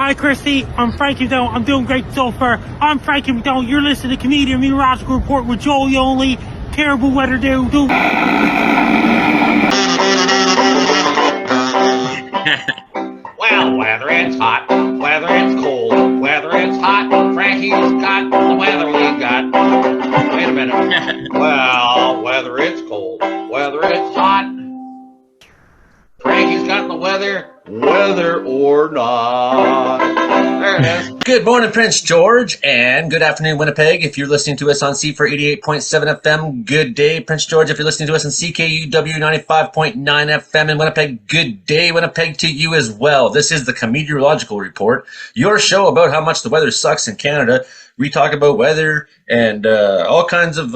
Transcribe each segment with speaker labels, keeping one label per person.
Speaker 1: Hi, Christy. I'm Frankie MacDonald. I'm doing great so far. I'm Frankie MacDonald. You're listening to Comedeorological Report with Joey only. Terrible weather, dude.
Speaker 2: Well, whether it's hot, whether it's cold, whether it's hot, Frankie's got the weather we got. Wait a minute. Well, whether it's cold, whether it's hot, Frankie's got the weather, whether or not. There it is.
Speaker 3: Good morning, Prince George, and good afternoon, Winnipeg. If you're listening to us on CFUR 88.7 FM, good day, Prince George. If you're listening to us on CKUW 95.9 FM in Winnipeg, good day, Winnipeg, to you as well. This is the Comedeorological Report, your show about how much the weather sucks in Canada. We talk about weather and all kinds of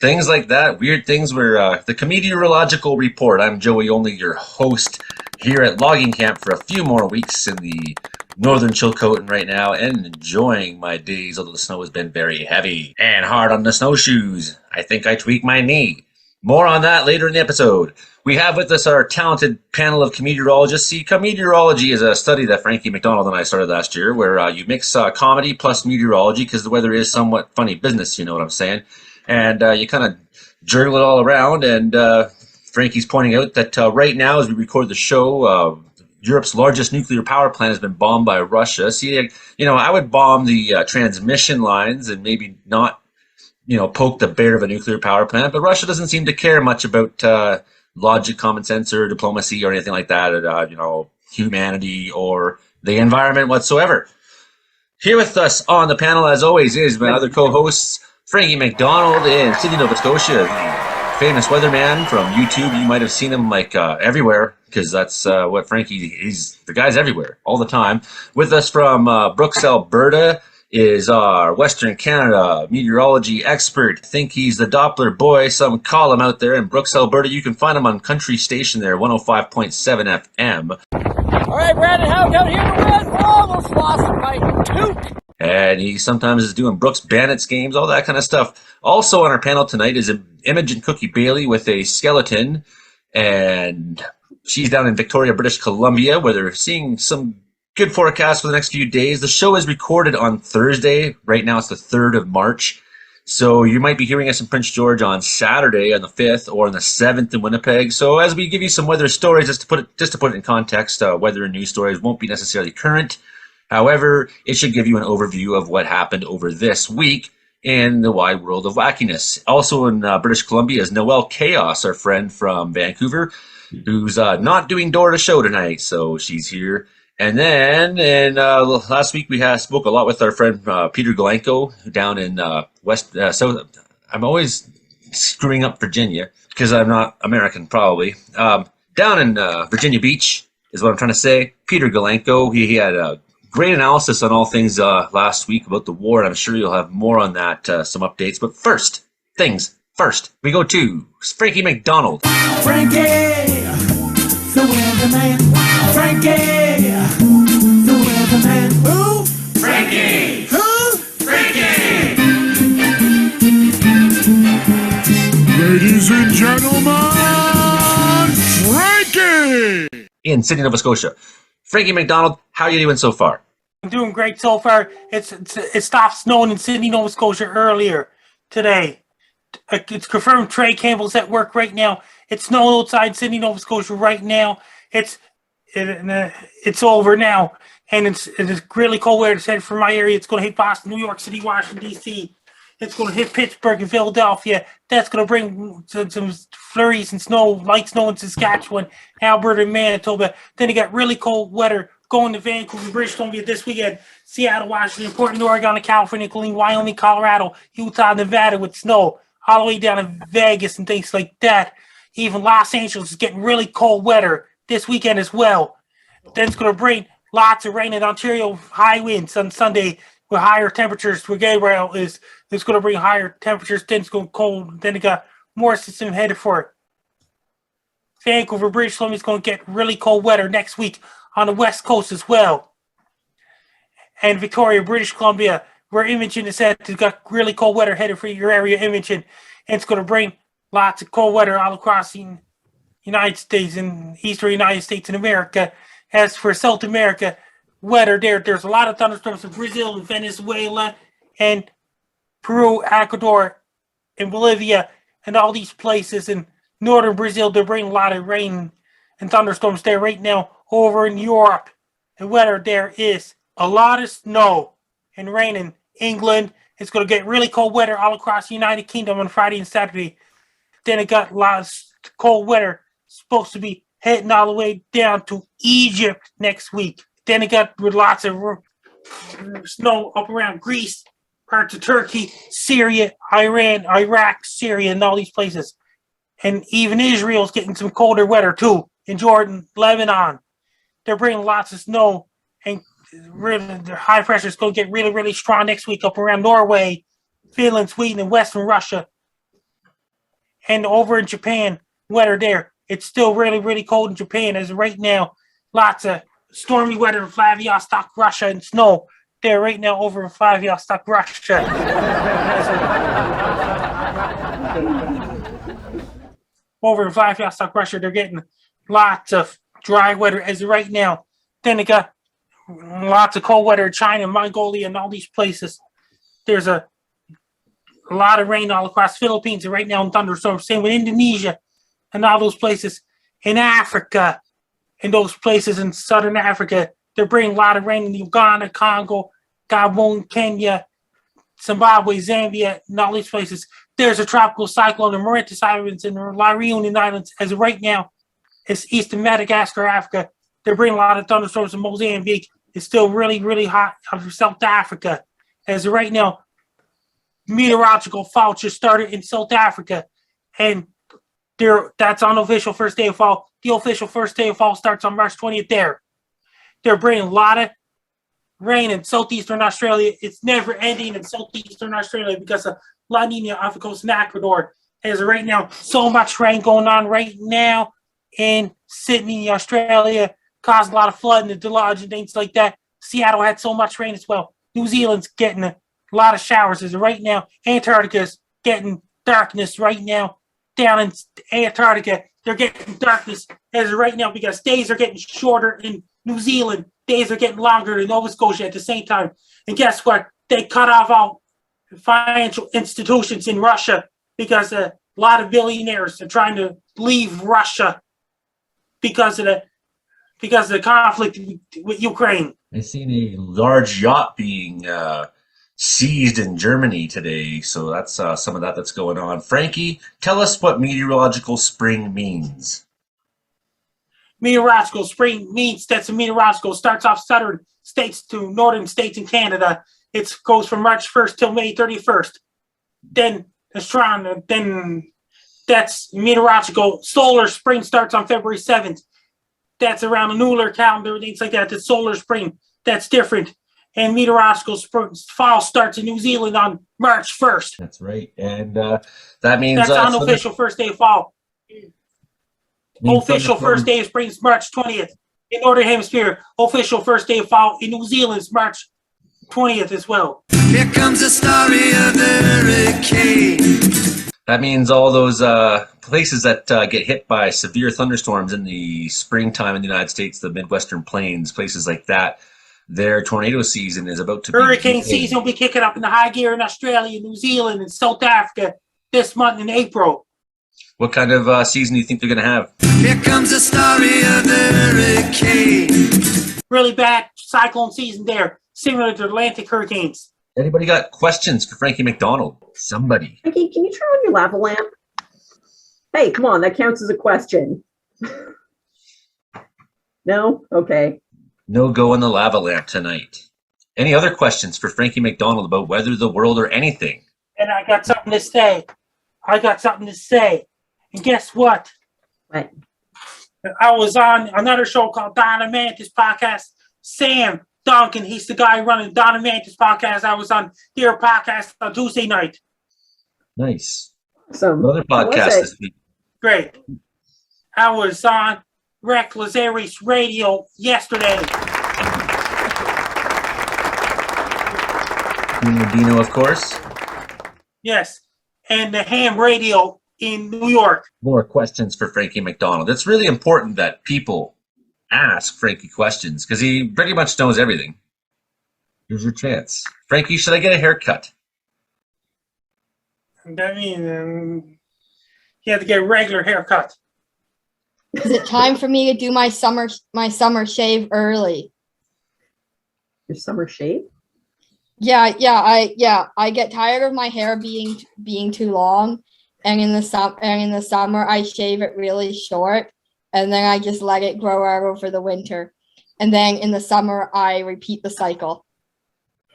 Speaker 3: things like that, weird things. We're the Comedeorological Report. I'm Joey Only, your host here at logging camp for a few more weeks in the northern Chilcotin right now, and enjoying my days, although the snow has been very heavy and hard on the snowshoes. I think I tweaked my knee. More on that later in the episode. We have with us our talented panel of cometeorologists. See, cometeorology is a study that Frankie MacDonald and I started last year, where you mix comedy plus meteorology, because the weather is somewhat funny business, you know what I'm saying? And you kind of juggle it all around, and Frankie's pointing out that right now, as we record the show, Europe's largest nuclear power plant has been bombed by Russia. See, you know, I would bomb the transmission lines and maybe not, you know, poke the bear of a nuclear power plant, but Russia doesn't seem to care much about logic, common sense, or diplomacy, or anything like that, you know, humanity or the environment whatsoever. Here with us on the panel, as always, is my other co-hosts, Frankie MacDonald in Sidney, Nova Scotia, the famous weatherman from YouTube. You might have seen him like everywhere, because that's what he's the guy's everywhere all the time. With us from Brooks, Alberta, is our Western Canada meteorology expert. I think he's the Doppler boy. Some call him out there in Brooks, Alberta. You can find him on country station there, 105.7 FM.
Speaker 4: All right, Brandon, Houck out here to win. We're almost lost by Houck.
Speaker 3: And he sometimes is doing Brooks Bandits games, all that kind of stuff. Also on our panel tonight is Imogen Cookie Bailey with a skeleton, and she's down in Victoria, British Columbia, where they're seeing some good forecasts for the next few days. The show is recorded on Thursday. Right now it's the 3rd of March. So you might be hearing us in Prince George on Saturday on the 5th or on the 7th in Winnipeg. So as we give you some weather stories, just to put it in context, weather and news stories won't be necessarily current. However, it should give you an overview of what happened over this week in the wide world of wackiness. Also in British Columbia is Noelle Chaos, our friend from Vancouver, who's not doing door to show tonight, so she's here. And then last week we spoke a lot with our friend Peter Galanko down in South. I'm always screwing up Virginia because I'm not American, probably. Down in Virginia Beach is what I'm trying to say. Peter Galanko, he had a great analysis on all things last week about the war, and I'm sure you'll have more on that, some updates. But first, we go to Frankie MacDonald.
Speaker 5: Frankie, the weatherman. Frankie, the weatherman. Who? Frankie. Who? Frankie. Ladies and gentlemen, Frankie.
Speaker 3: In Sidney, Nova Scotia. Frankie MacDonald, how are you doing so far?
Speaker 1: I'm doing great so far. It stopped snowing in Sidney, Nova Scotia earlier today. It's confirmed Trey Campbell's at work right now. It's snowing outside Sidney, Nova Scotia right now. It's over now, and it's really cold weather. It's headed for my area. It's going to hit Boston, New York City, Washington, D.C. It's going to hit Pittsburgh and Philadelphia. That's going to bring some flurries and snow, light snow in Saskatchewan, Alberta, and Manitoba. Then you got really cold weather going to Vancouver, British Columbia this weekend. Seattle, Washington, Portland, Oregon, California, including Wyoming, Colorado, Utah, Nevada with snow, all the way down to Vegas and things like that. Even Los Angeles is getting really cold weather this weekend as well. Then it's going to bring lots of rain in Ontario, high winds on Sunday with higher temperatures. Where Gabriel is going to bring higher temperatures. Then it's going cold. Then it got more system headed for it. Vancouver, British Columbia is going to get really cold weather next week on the west coast as well. And Victoria, British Columbia, where Imogen is at, has got really cold weather headed for your area, Imogen. And it's going to bring lots of cold weather all across the United States and eastern United States and America. As for South America, weather there. There's a lot of thunderstorms in Brazil and Venezuela and Peru, Ecuador, and Bolivia, and all these places in northern Brazil. They're bringing a lot of rain and thunderstorms there right now. Over in Europe, the weather there is a lot of snow and rain in England. It's going to get really cold weather all across the United Kingdom on Friday and Saturday. Then it got a lot of cold weather supposed to be heading all the way down to Egypt next week. Then it got lots of snow up around Greece, parts of Turkey, Syria, Iran, Iraq, Syria, and all these places. And even Israel's getting some colder weather too. In Jordan, Lebanon, they're bringing lots of snow, and really, the high pressure is going to get really, really strong next week up around Norway, Finland, Sweden, and Western Russia. And over in Japan, weather there, it's still really, really cold in Japan as of right now. Lots of stormy weather in Vladivostok, Russia, and snow there right now over in Vladivostok, Russia. Over in Vladivostok, Russia, they're getting lots of dry weather as of right now. Then they got lots of cold weather in China, Mongolia, and all these places. There's a lot of rain all across Philippines and right now in thunderstorms. Same with Indonesia and all those places in Africa. In those places in southern Africa, they're bringing a lot of rain in Uganda, Congo, Gabon, Kenya, Zimbabwe, Zambia, and all these places. There's a tropical cyclone in Mauritius Islands and the La Reunion Islands. As of right now, it's east of Madagascar, Africa. They're bringing a lot of thunderstorms in Mozambique. It's still really, really hot out of South Africa. As of right now, meteorological fall just started in South Africa. And that's on official first day of fall. The official first day of fall starts on March 20th there. They're bringing a lot of rain in southeastern Australia. It's never ending in southeastern Australia because of La Nina off the coast in Ecuador. As of right now, so much rain going on right now in Sidney, Australia, caused a lot of flooding and deluge and things like that. Seattle had so much rain as well. New Zealand's getting a lot of showers as of right now. Antarctica's getting darkness right now. Down in Antarctica, they're getting darkness as of right now because days are getting shorter in New Zealand. Days are getting longer in Nova Scotia at the same time. And guess what? They cut off all financial institutions in Russia because a lot of billionaires are trying to leave Russia because of the conflict with Ukraine.
Speaker 3: I've seen a large yacht being seized in Germany today, so that's some of that's going on. Frankie, tell us what meteorological spring means.
Speaker 1: Meteorological spring means that's a meteorological starts off southern states to northern states in Canada. It goes from March 1st till May 31st. Then that's meteorological. Solar spring starts on February 7th. That's around the lunar calendar, things like that. The solar spring, that's different. And meteorological fall starts in New Zealand on March 1st.
Speaker 3: That's right. And that means
Speaker 1: that's unofficial first day of fall. Official first day of spring is March 20th. In Northern Hemisphere, official first day of fall in New Zealand is March 20th as well.
Speaker 5: Here comes the story of the hurricane.
Speaker 3: That means all those places that get hit by severe thunderstorms in the springtime in the United States, the Midwestern Plains, places like that, their tornado season is about to be.
Speaker 1: Hurricane season will be kicking up in the high gear in Australia, New Zealand, and South Africa this month in April.
Speaker 3: What kind of season do you think they're going to have?
Speaker 5: Here comes the story of the hurricane.
Speaker 1: Really bad cyclone season there, similar to Atlantic hurricanes.
Speaker 3: Anybody got questions for Frankie MacDonald? Somebody.
Speaker 6: Frankie, can you turn on your lava lamp? Hey, come on, that counts as a question. No? Okay.
Speaker 3: No go on the lava lamp tonight. Any other questions for Frankie MacDonald about weather, the world, or anything?
Speaker 1: And I got something to say. And guess what?
Speaker 6: What?
Speaker 1: I was on another show called Donna Mantis Podcast. Sam Duncan, he's the guy running Donna Mantis Podcast. I was on their podcast on Tuesday night.
Speaker 3: Nice.
Speaker 6: Awesome.
Speaker 3: Another podcast this week.
Speaker 1: Great. I was on Reckless Aries Radio yesterday.
Speaker 3: Dino, of course.
Speaker 1: Yes. And the Ham Radio in New York.
Speaker 3: More questions for Frankie MacDonald. It's really important that people ask Frankie questions because he pretty much knows everything. Here's your chance. Frankie, should I get a haircut?
Speaker 1: I mean, you have to get a regular haircut.
Speaker 7: Is it time for me to do my summer shave early?
Speaker 6: Your summer shave?
Speaker 7: Yeah. I get tired of my hair being too long, and in the summer I shave it really short, and then I just let it grow out over the winter, and then in the summer I repeat the cycle.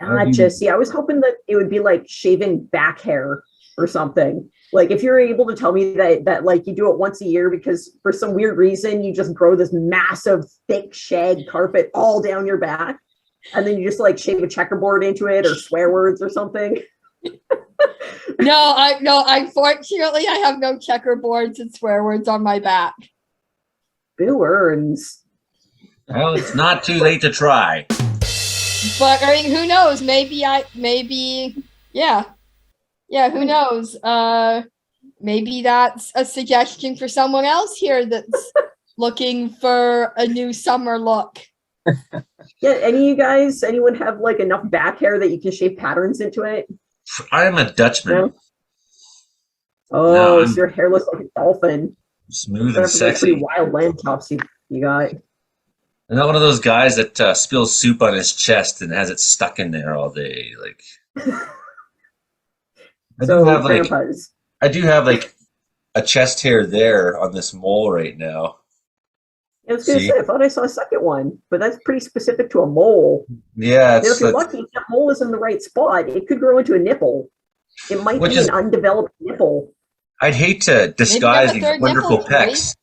Speaker 6: Gotcha. See, I was hoping that it would be like shaving back hair or something. Like if you're able to tell me that like you do it once a year because for some weird reason you just grow this massive thick shag carpet all down your back, and then you just like shave a checkerboard into it or swear words or something.
Speaker 7: No, unfortunately I have no checkerboards and swear words on my back.
Speaker 6: Boo earns.
Speaker 3: Well, it's not too late to try.
Speaker 7: But I mean, who knows? Who knows? Maybe that's a suggestion for someone else here that's looking for a new summer look.
Speaker 6: Yeah, anyone have like enough back hair that you can shave patterns into it?
Speaker 3: I am a Dutchman.
Speaker 6: No? Oh, so you're hairless like a dolphin.
Speaker 3: Smooth and sexy.
Speaker 6: Pretty wild lamb chops you got.
Speaker 3: I'm not one of those guys that spills soup on his chest and has it stuck in there all day. Like, I do have like a chest hair there on this mole right now.
Speaker 6: I was going to say, I thought I saw a second one, but that's pretty specific to a mole.
Speaker 3: Yeah.
Speaker 6: Now, if you're lucky, if that mole is in the right spot, it could grow into a nipple. It might be an undeveloped nipple.
Speaker 3: I'd hate to disguise these wonderful pecs.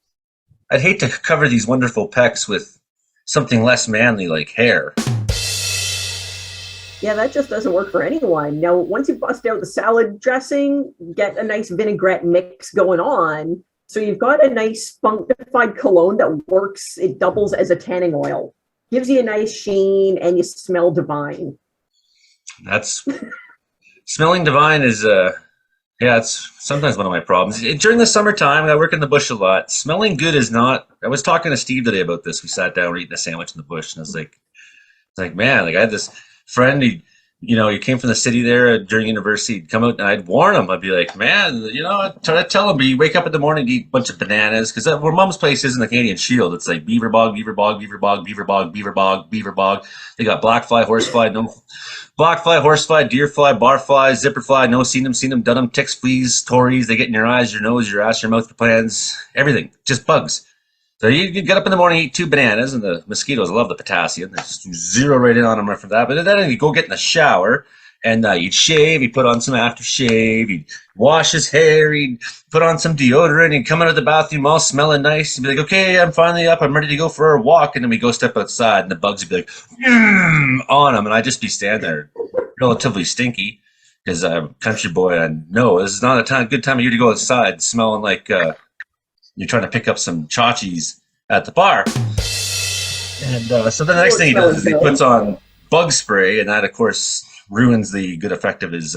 Speaker 3: I'd hate to cover these wonderful pecs with something less manly like hair.
Speaker 6: Yeah, that just doesn't work for anyone. Now, once you bust out the salad dressing, get a nice vinaigrette mix going on. So you've got a nice funkified cologne that works. It doubles as a tanning oil. Gives you a nice sheen and you smell divine.
Speaker 3: That's smelling divine is it's sometimes one of my problems. During the summertime, I work in the bush a lot. Smelling good is not. I was talking to Steve today about this. We sat down, we're eating a sandwich in the bush, and I was like, man, like I had this friend. He came from the city there during university. He'd come out, and I'd warn him. I'd be like, man, I'd try to tell him. You wake up in the morning, eat a bunch of bananas, because where Mom's place is in the Canadian Shield, it's like beaver bog, beaver bog, beaver bog, beaver bog, beaver bog, beaver bog. They got blackfly, horsefly, no. Blackfly, horsefly, deerfly, barfly, zipperfly, no, seen them, done them, ticks, fleas, tories, they get in your eyes, your nose, your ass, your mouth, your plans, everything, just bugs. So you get up in the morning, eat 2 bananas, and the mosquitoes love the potassium. They just zero right in on them right from that. But then you go get in the shower, and you'd shave, he'd put on some aftershave, he'd wash his hair, he'd put on some deodorant, he'd come out of the bathroom all smelling nice, he'd be like, okay, I'm finally up, I'm ready to go for a walk, and then we go step outside, and the bugs would be like, on him, and I'd just be standing there relatively stinky, because I'm a country boy, and no, this is not a good time of year to go outside, smelling like you're trying to pick up some chachis at the bar. And so the next thing he does is he puts on bug spray, and that, of course, ruins the good effect of his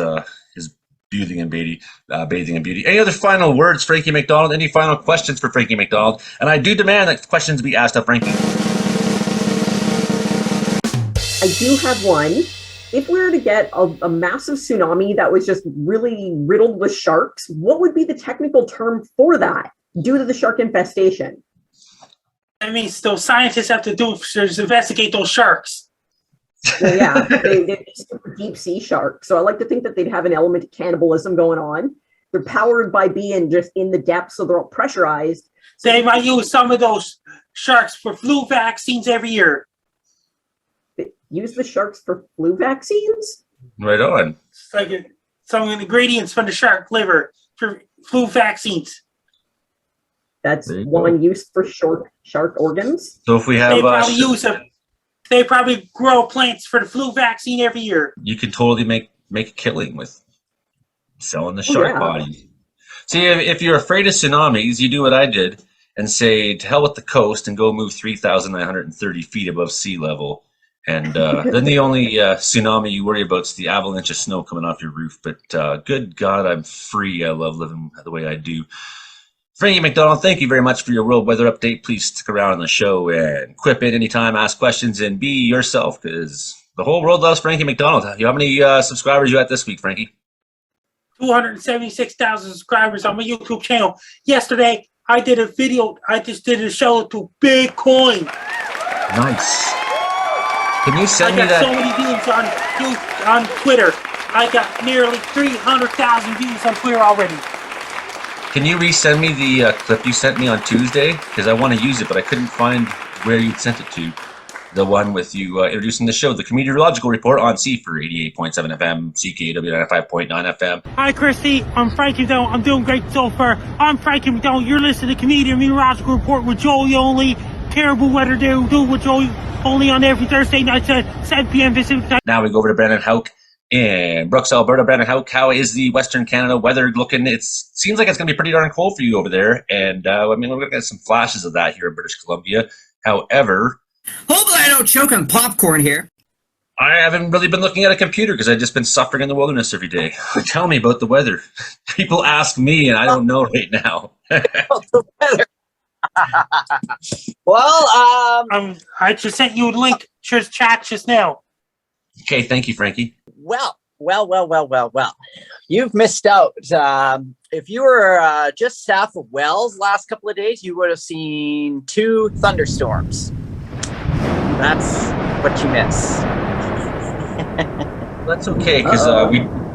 Speaker 3: bathing in beauty. Any other final words, Frankie MacDonald? Any final questions for Frankie MacDonald? And I do demand that questions be asked of Frankie.
Speaker 6: I do have one. If we were to get a massive tsunami that was just really riddled with sharks, what would be the technical term for that due to the shark infestation?
Speaker 1: I mean, those scientists have to do is investigate those sharks.
Speaker 6: Well, yeah, they're super deep sea sharks. So I like to think that they'd have an element of cannibalism going on. They're powered by being just in the depths, so they're all pressurized.
Speaker 1: They might use some of those sharks for flu vaccines every year.
Speaker 6: They use the sharks for flu vaccines?
Speaker 3: Right on.
Speaker 1: It's like some ingredients from the shark liver for flu vaccines.
Speaker 6: That's one use for shark organs.
Speaker 3: So if we have,
Speaker 1: they probably grow plants for the flu vaccine every year.
Speaker 3: You can totally make a killing with selling the shark body. See, if you're afraid of tsunamis, you do what I did and say, to hell with the coast and go move 3,930 feet above sea level. And then the only tsunami you worry about is the avalanche of snow coming off your roof. But good God, I'm free. I love living the way I do. Frankie MacDonald, thank you very much for your world weather update. Please stick around on the show and quip in anytime, ask questions, and be yourself, because the whole world loves Frankie MacDonald. How many subscribers you at this week, Frankie?
Speaker 1: 276,000 subscribers on my YouTube channel. Yesterday, I did a video. I just did a show to Bitcoin.
Speaker 3: Nice. Can you send
Speaker 1: I
Speaker 3: me
Speaker 1: got
Speaker 3: that?
Speaker 1: so many views on Twitter. I got nearly 300,000 views on Twitter already.
Speaker 3: Can you resend me the clip you sent me on Tuesday? Because I want to use it, but I couldn't find where you sent it to. The one with you introducing the show, the Comedeorological Report on CFUR 88.7 FM, CKUW 95.9 FM.
Speaker 1: Hi, Christy. I'm Frankie MacDonald. I'm doing great so far. I'm Frankie MacDonald. You're listening to Comedeorological Report with Joey Only. Terrible weather do with Joey Only on every Thursday night at 7 p.m. Pacific time.
Speaker 3: Now we go over to Brandon Houck in Brooks, Alberta. Brandon Houck, how is the Western Canada weather looking? It seems like it's going to be pretty darn cold for you over there. And I mean, we're going to get some flashes of that here in British Columbia. However,
Speaker 8: hopefully I don't choke on popcorn here.
Speaker 3: I haven't really been looking at a computer because I've just been suffering in the wilderness every day. Tell me about the weather. People ask me, and I don't know right now.
Speaker 8: The weather. Well,
Speaker 1: I just sent you a link to chat just now.
Speaker 3: Okay, thank you, Frankie.
Speaker 8: Well. You've missed out. If you were just south of Wells last couple of days, you would have seen 2 thunderstorms. That's what you miss.
Speaker 3: That's okay, because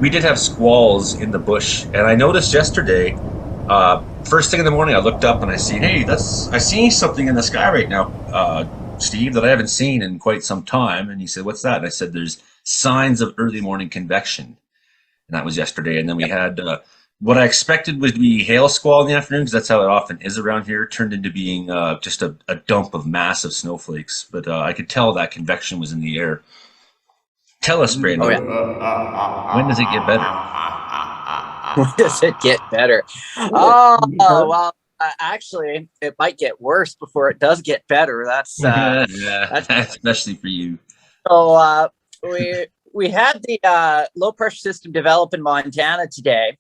Speaker 3: we did have squalls in the bush, and I noticed yesterday, first thing in the morning, I looked up and I see, hey, I see something in the sky right now, Steve, that I haven't seen in quite some time. And he said, what's that? And I said, there's signs of early morning convection. And that was yesterday. And then we had what I expected would be hail squall in the afternoon, because that's how it often is around here, turned into being just a dump of massive snowflakes. But I could tell that convection was in the air. Tell us, Brandon.
Speaker 8: Oh, yeah.
Speaker 3: When does it get better?
Speaker 8: When does it get better? Oh, well, actually, it might get worse before it does get better. That's
Speaker 3: especially for you.
Speaker 8: So we had the low pressure system develop in Montana today,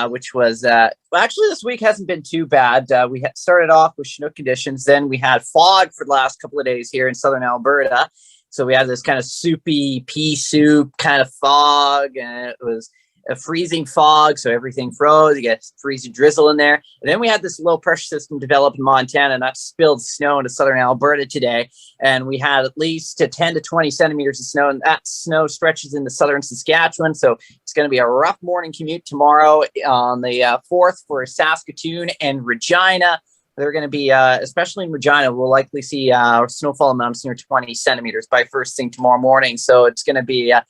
Speaker 8: which was actually this week hasn't been too bad. We had started off with Chinook conditions, then we had fog for the last couple of days here in southern Alberta. So we had this kind of soupy pea soup kind of fog, and it was a freezing fog, so everything froze. You get freezing drizzle in there. And then we had this low pressure system develop in Montana, and that spilled snow into southern Alberta today. And we had at least 10 to 20 centimeters of snow, and that snow stretches into southern Saskatchewan. So it's going to be a rough morning commute tomorrow on the 4th for Saskatoon and Regina. They're going to be, especially in Regina, we'll likely see snowfall amounts near 20 centimeters by first thing tomorrow morning. So it's going to be a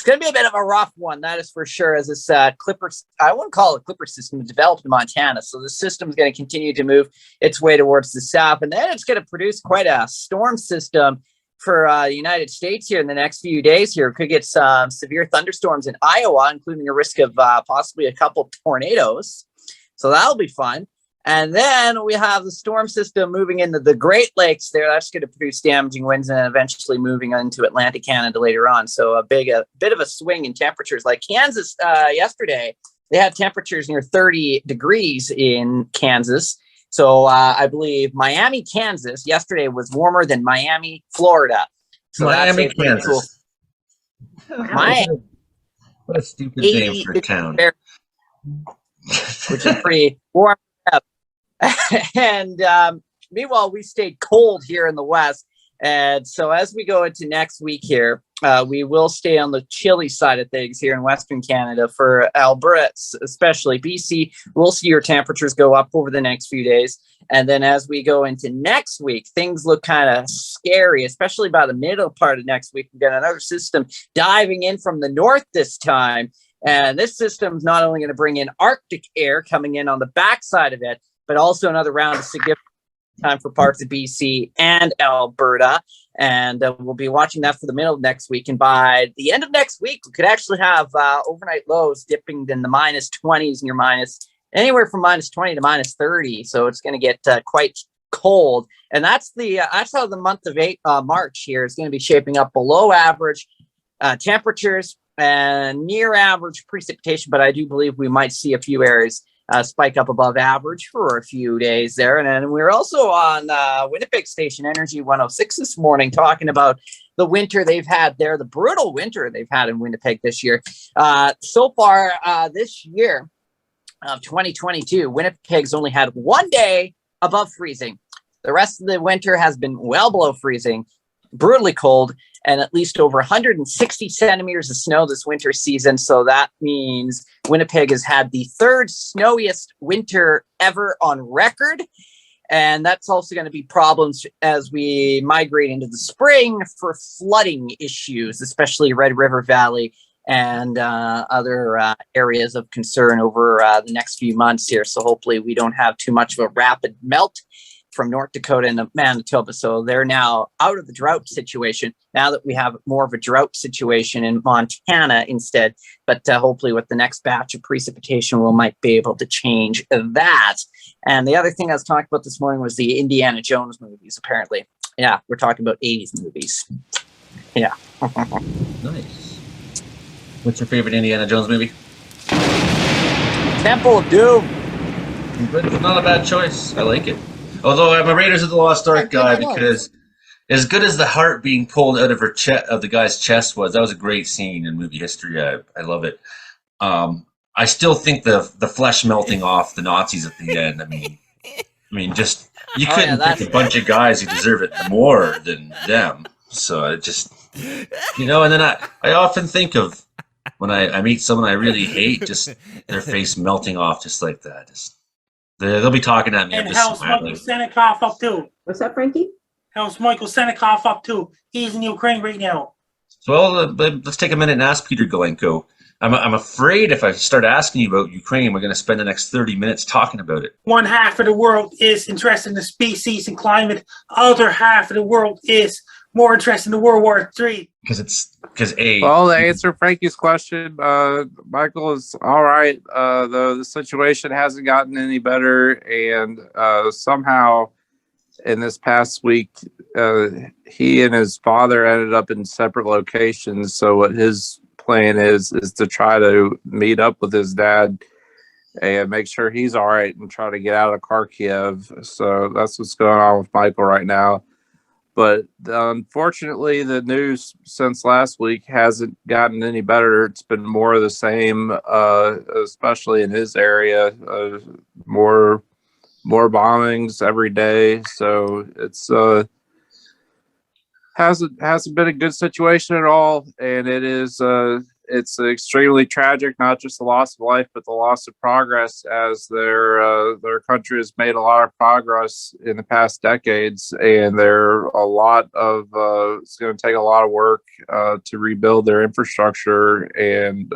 Speaker 8: bit of a rough one, that is for sure, as this clipper, I wouldn't call it a clipper system, developed in Montana. So the system is going to continue to move its way towards the south, and then it's going to produce quite a storm system for the United States here in the next few days here. We could get some severe thunderstorms in Iowa, including a risk of possibly a couple of tornadoes. So that'll be fun. And then we have the storm system moving into the Great Lakes there. That's going to produce damaging winds and eventually moving into Atlantic Canada later on. So a bit of a swing in temperatures. Like Kansas yesterday, they had temperatures near 30 degrees in Kansas. So I believe Miami, Kansas yesterday was warmer than Miami, Florida. So
Speaker 3: Miami, Kansas.
Speaker 8: Cool. Miami,
Speaker 3: what a stupid name for a town.
Speaker 8: Which is pretty warm. And meanwhile, we stayed cold here in the West. And so as we go into next week here, we will stay on the chilly side of things here in Western Canada. For Alberta, especially BC, we'll see your temperatures go up over the next few days. And then as we go into next week, things look kind of scary, especially by the middle part of next week. We've got another system diving in from the north this time. And this system is not only going to bring in Arctic air coming in on the backside of it, but also another round of significant time for parts of BC and Alberta. And we'll be watching that for the middle of next week. And by the end of next week, we could actually have overnight lows dipping in the minus 20s and your anywhere from minus 20 to minus 30. So it's going to get quite cold. And that's how the month of March here is going to be shaping up. Below average temperatures and near average precipitation. But I do believe we might see a few areas spike up above average for a few days there. And then we were also on Winnipeg Station Energy 106 this morning talking about the winter they've had there, the brutal winter they've had in Winnipeg this year. So far this year of 2022, Winnipeg's only had one day above freezing. The rest of the winter has been well below freezing, brutally cold, and at least over 160 centimeters of snow this winter season. So that means Winnipeg has had the third snowiest winter ever on record. And that's also going to be problems as we migrate into the spring for flooding issues, especially Red River Valley and other areas of concern over the next few months here. So hopefully we don't have too much of a rapid melt from North Dakota and Manitoba. So they're now out of the drought situation now that we have more of a drought situation in Montana instead. But hopefully with the next batch of precipitation, we might be able to change that. And the other thing I was talking about this morning was the Indiana Jones movies, apparently. Yeah, we're talking about 80s movies. Yeah.
Speaker 3: Nice. What's your favorite Indiana Jones movie?
Speaker 8: Temple of Doom.
Speaker 3: It's not a bad choice. I like it. Although I'm a Raiders of the Lost Ark guy because as good as the heart being pulled out of the guy's chest was, that was a great scene in movie history. I love it. I still think the flesh melting off the Nazis at the end. I mean, just you couldn't pick a bunch of guys who deserve it more than them. So it just, and then I often think of when I meet someone I really hate, just their face melting off just like that. They'll be talking at me.
Speaker 1: And how's Michael Senikoff up too?
Speaker 6: What's that, Frankie?
Speaker 1: How's Michael Senikoff up too? He's in Ukraine right now.
Speaker 3: Well, let's take a minute and ask Peter Galanko. I'm afraid if I start asking you about Ukraine, we're going to spend the next 30 minutes talking about it.
Speaker 1: One half of the world is interested in the species and climate. Other half of the world is more interested in World War III.
Speaker 9: Well, to answer Frankie's question, Michael is all right, though the situation hasn't gotten any better, and somehow in this past week, he and his father ended up in separate locations. So what his plan is to try to meet up with his dad and make sure he's all right and try to get out of Kharkiv. So that's what's going on with Michael right now. But unfortunately, the news since last week hasn't gotten any better. It's been more of the same, especially in his area. More bombings every day. So it's hasn't been a good situation at all, and it is it's extremely tragic. Not just the loss of life, but the loss of progress, as their country has made a lot of progress in the past decades, and it's going to take a lot of work to rebuild their infrastructure, and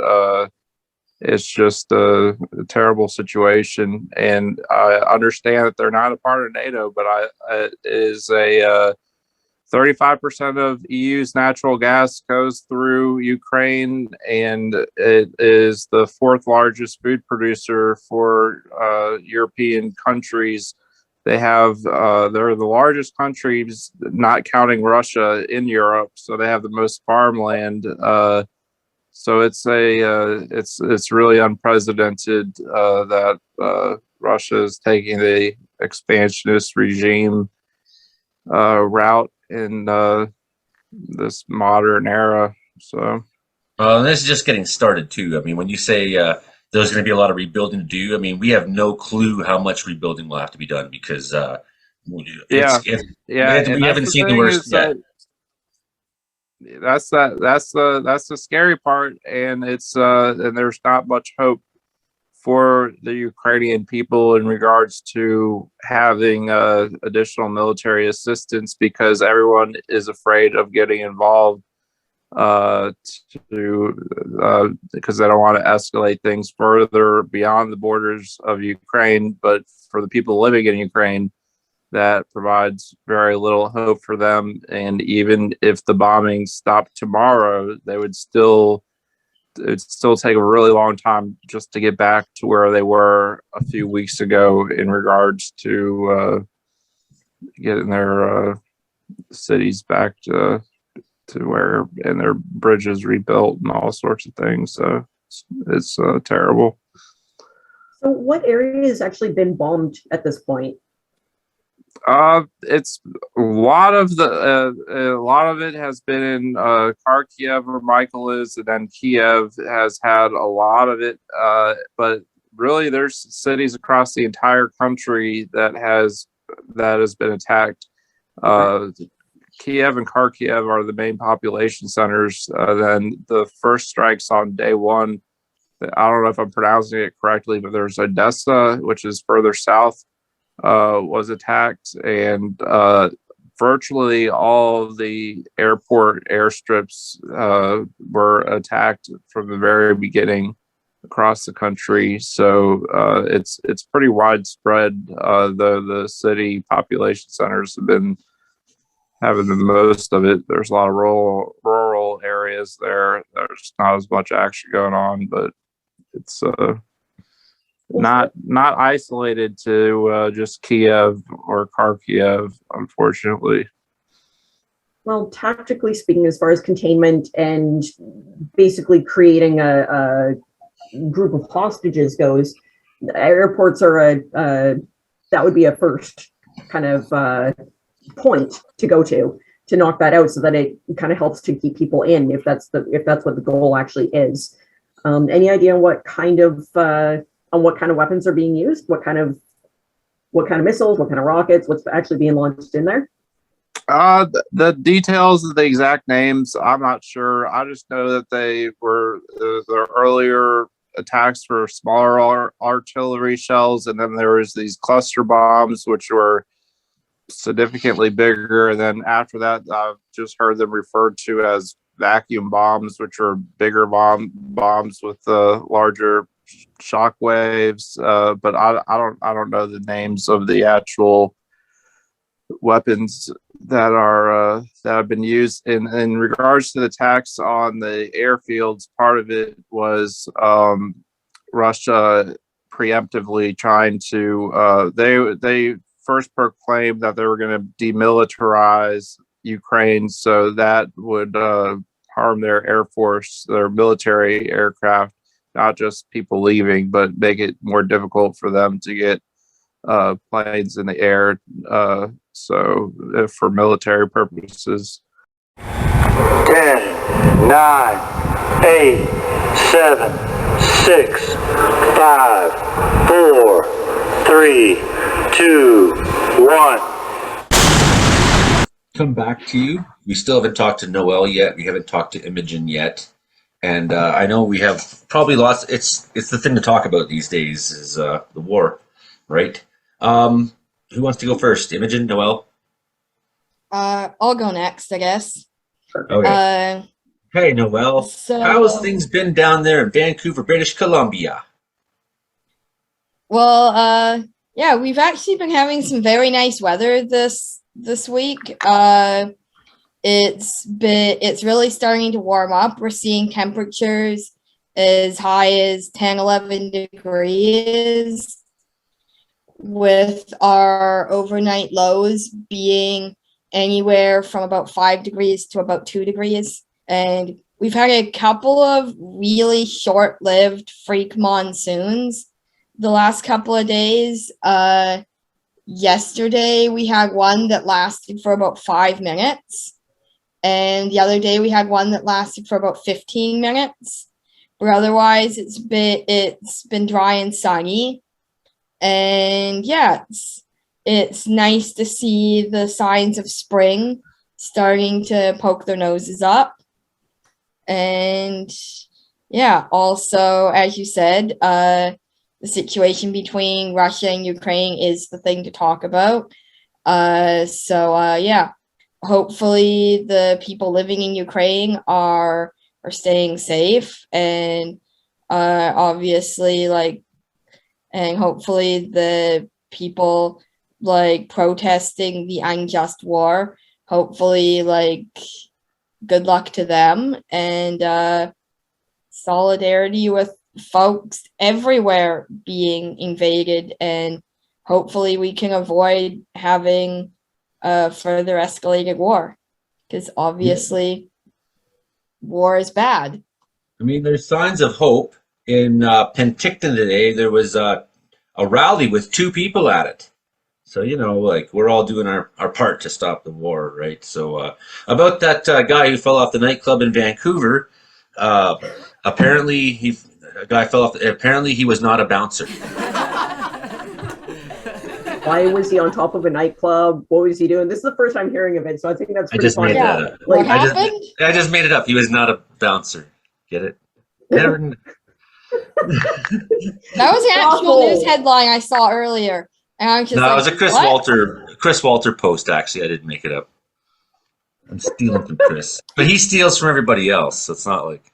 Speaker 9: it's just a terrible situation. And I understand that they're not a part of NATO, but it is a 35% of EU's natural gas goes through Ukraine, and it is the fourth largest food producer for European countries. They're the largest countries, not counting Russia, in Europe. So they have the most farmland. So it's really unprecedented that Russia is taking the expansionist regime route in this modern era. So
Speaker 3: this is just getting started too. I mean, when you say there's going to be a lot of rebuilding to do, I mean, we have no clue how much rebuilding will have to be done because we haven't seen the worst yet.
Speaker 9: That's the scary part, and it's and there's not much hope for the Ukrainian people in regards to having additional military assistance, because everyone is afraid of getting involved because they don't want to escalate things further beyond the borders of Ukraine. But for the people living in Ukraine, that provides very little hope for them. And even if the bombings stopped tomorrow, it'd still take a really long time just to get back to where they were a few weeks ago in regards to getting their cities back to where, and their bridges rebuilt and all sorts of things. So it's terrible.
Speaker 6: So what area has actually been bombed at this point?
Speaker 9: It's a lot of it has been in Kharkiv where Michael is, and then Kiev has had a lot of it. But really, there's cities across the entire country that has been attacked. Kiev and Kharkiv are the main population centers. Then the first strikes on day one, I don't know if I'm pronouncing it correctly, but there's Odessa, which is further south, was attacked, and virtually all of the airport airstrips were attacked from the very beginning across the country. So it's pretty widespread. The city population centers have been having the most of it. There's a lot of rural areas there. There's not as much action going on, but it's not isolated to just Kiev or Kharkiv, unfortunately.
Speaker 6: Well, tactically speaking, as far as containment and basically creating a group of hostages goes, airports are that would be a first kind of point to go to knock that out, so that it kind of helps to keep people in, if that's what the goal actually is. Any idea on what kind of weapons are being used? What kind of missiles? What kind of rockets? What's actually being launched in there?
Speaker 9: The details of the exact names, I'm not sure. I just know that they were the earlier attacks were smaller artillery shells, and then there was these cluster bombs, which were significantly bigger. And then after that, I've just heard them referred to as vacuum bombs, which are bigger bombs with larger shock waves. But I don't know the names of the actual weapons that have been used in regards to the attacks on the airfields. Part of it was Russia preemptively trying to they first proclaimed that they were going to demilitarize Ukraine, so that would harm their air force, their military aircraft, not just people leaving, but make it more difficult for them to get planes in the air. So for military purposes.
Speaker 10: 10, 9, 8, 7, 6, 5, 4, 3, 2, 1.
Speaker 3: Come back to you. We still haven't talked to Noelle yet. We haven't talked to Imogen yet. And I know we have probably lots. It's the thing to talk about these days is the war, right? Who wants to go first? Imogen, Noelle?
Speaker 7: I'll go next, I guess.
Speaker 3: Okay. Hey, Noelle.
Speaker 7: So,
Speaker 3: how has things been down there in Vancouver, British Columbia?
Speaker 7: Well, yeah, we've actually been having some very nice weather this week. It's really starting to warm up. We're seeing temperatures as high as 10, 11 degrees, with our overnight lows being anywhere from about 5 degrees to about 2 degrees. And we've had a couple of really short-lived freak monsoons the last couple of days. Yesterday we had one that lasted for about 5 minutes, and the other day we had one that lasted for about 15 minutes. But otherwise it's been dry and sunny. And yeah, it's nice to see the signs of spring starting to poke their noses up. And yeah, also, as you said, the situation between Russia and Ukraine is the thing to talk about. Yeah, hopefully the people living in Ukraine are staying safe, and obviously, and hopefully the people protesting the unjust war, hopefully good luck to them, and solidarity with folks everywhere being invaded, and hopefully we can avoid having a further escalated war, because obviously war is bad.
Speaker 3: I mean, there's signs of hope. In Penticton today, there was a rally with 2 people at it. So, you know, like, we're all doing our part to stop the war, right? So, about that guy who fell off the nightclub in Vancouver, apparently he was not a bouncer.
Speaker 6: Why was he on top of a nightclub? What was he doing? This is the first time hearing of it, so I think that's
Speaker 3: I
Speaker 6: pretty
Speaker 3: just
Speaker 6: funny.
Speaker 3: made that up.
Speaker 7: What happened?
Speaker 3: I just made it up. He was not a bouncer. Get it? Never.
Speaker 7: That was an actual
Speaker 6: Awful.
Speaker 7: news headline I saw earlier. And I was just
Speaker 3: No,
Speaker 7: like,
Speaker 3: it was a Chris
Speaker 7: what?
Speaker 3: Walter post, actually. I didn't make it up. I'm stealing from Chris. But he steals from everybody else, so it's not like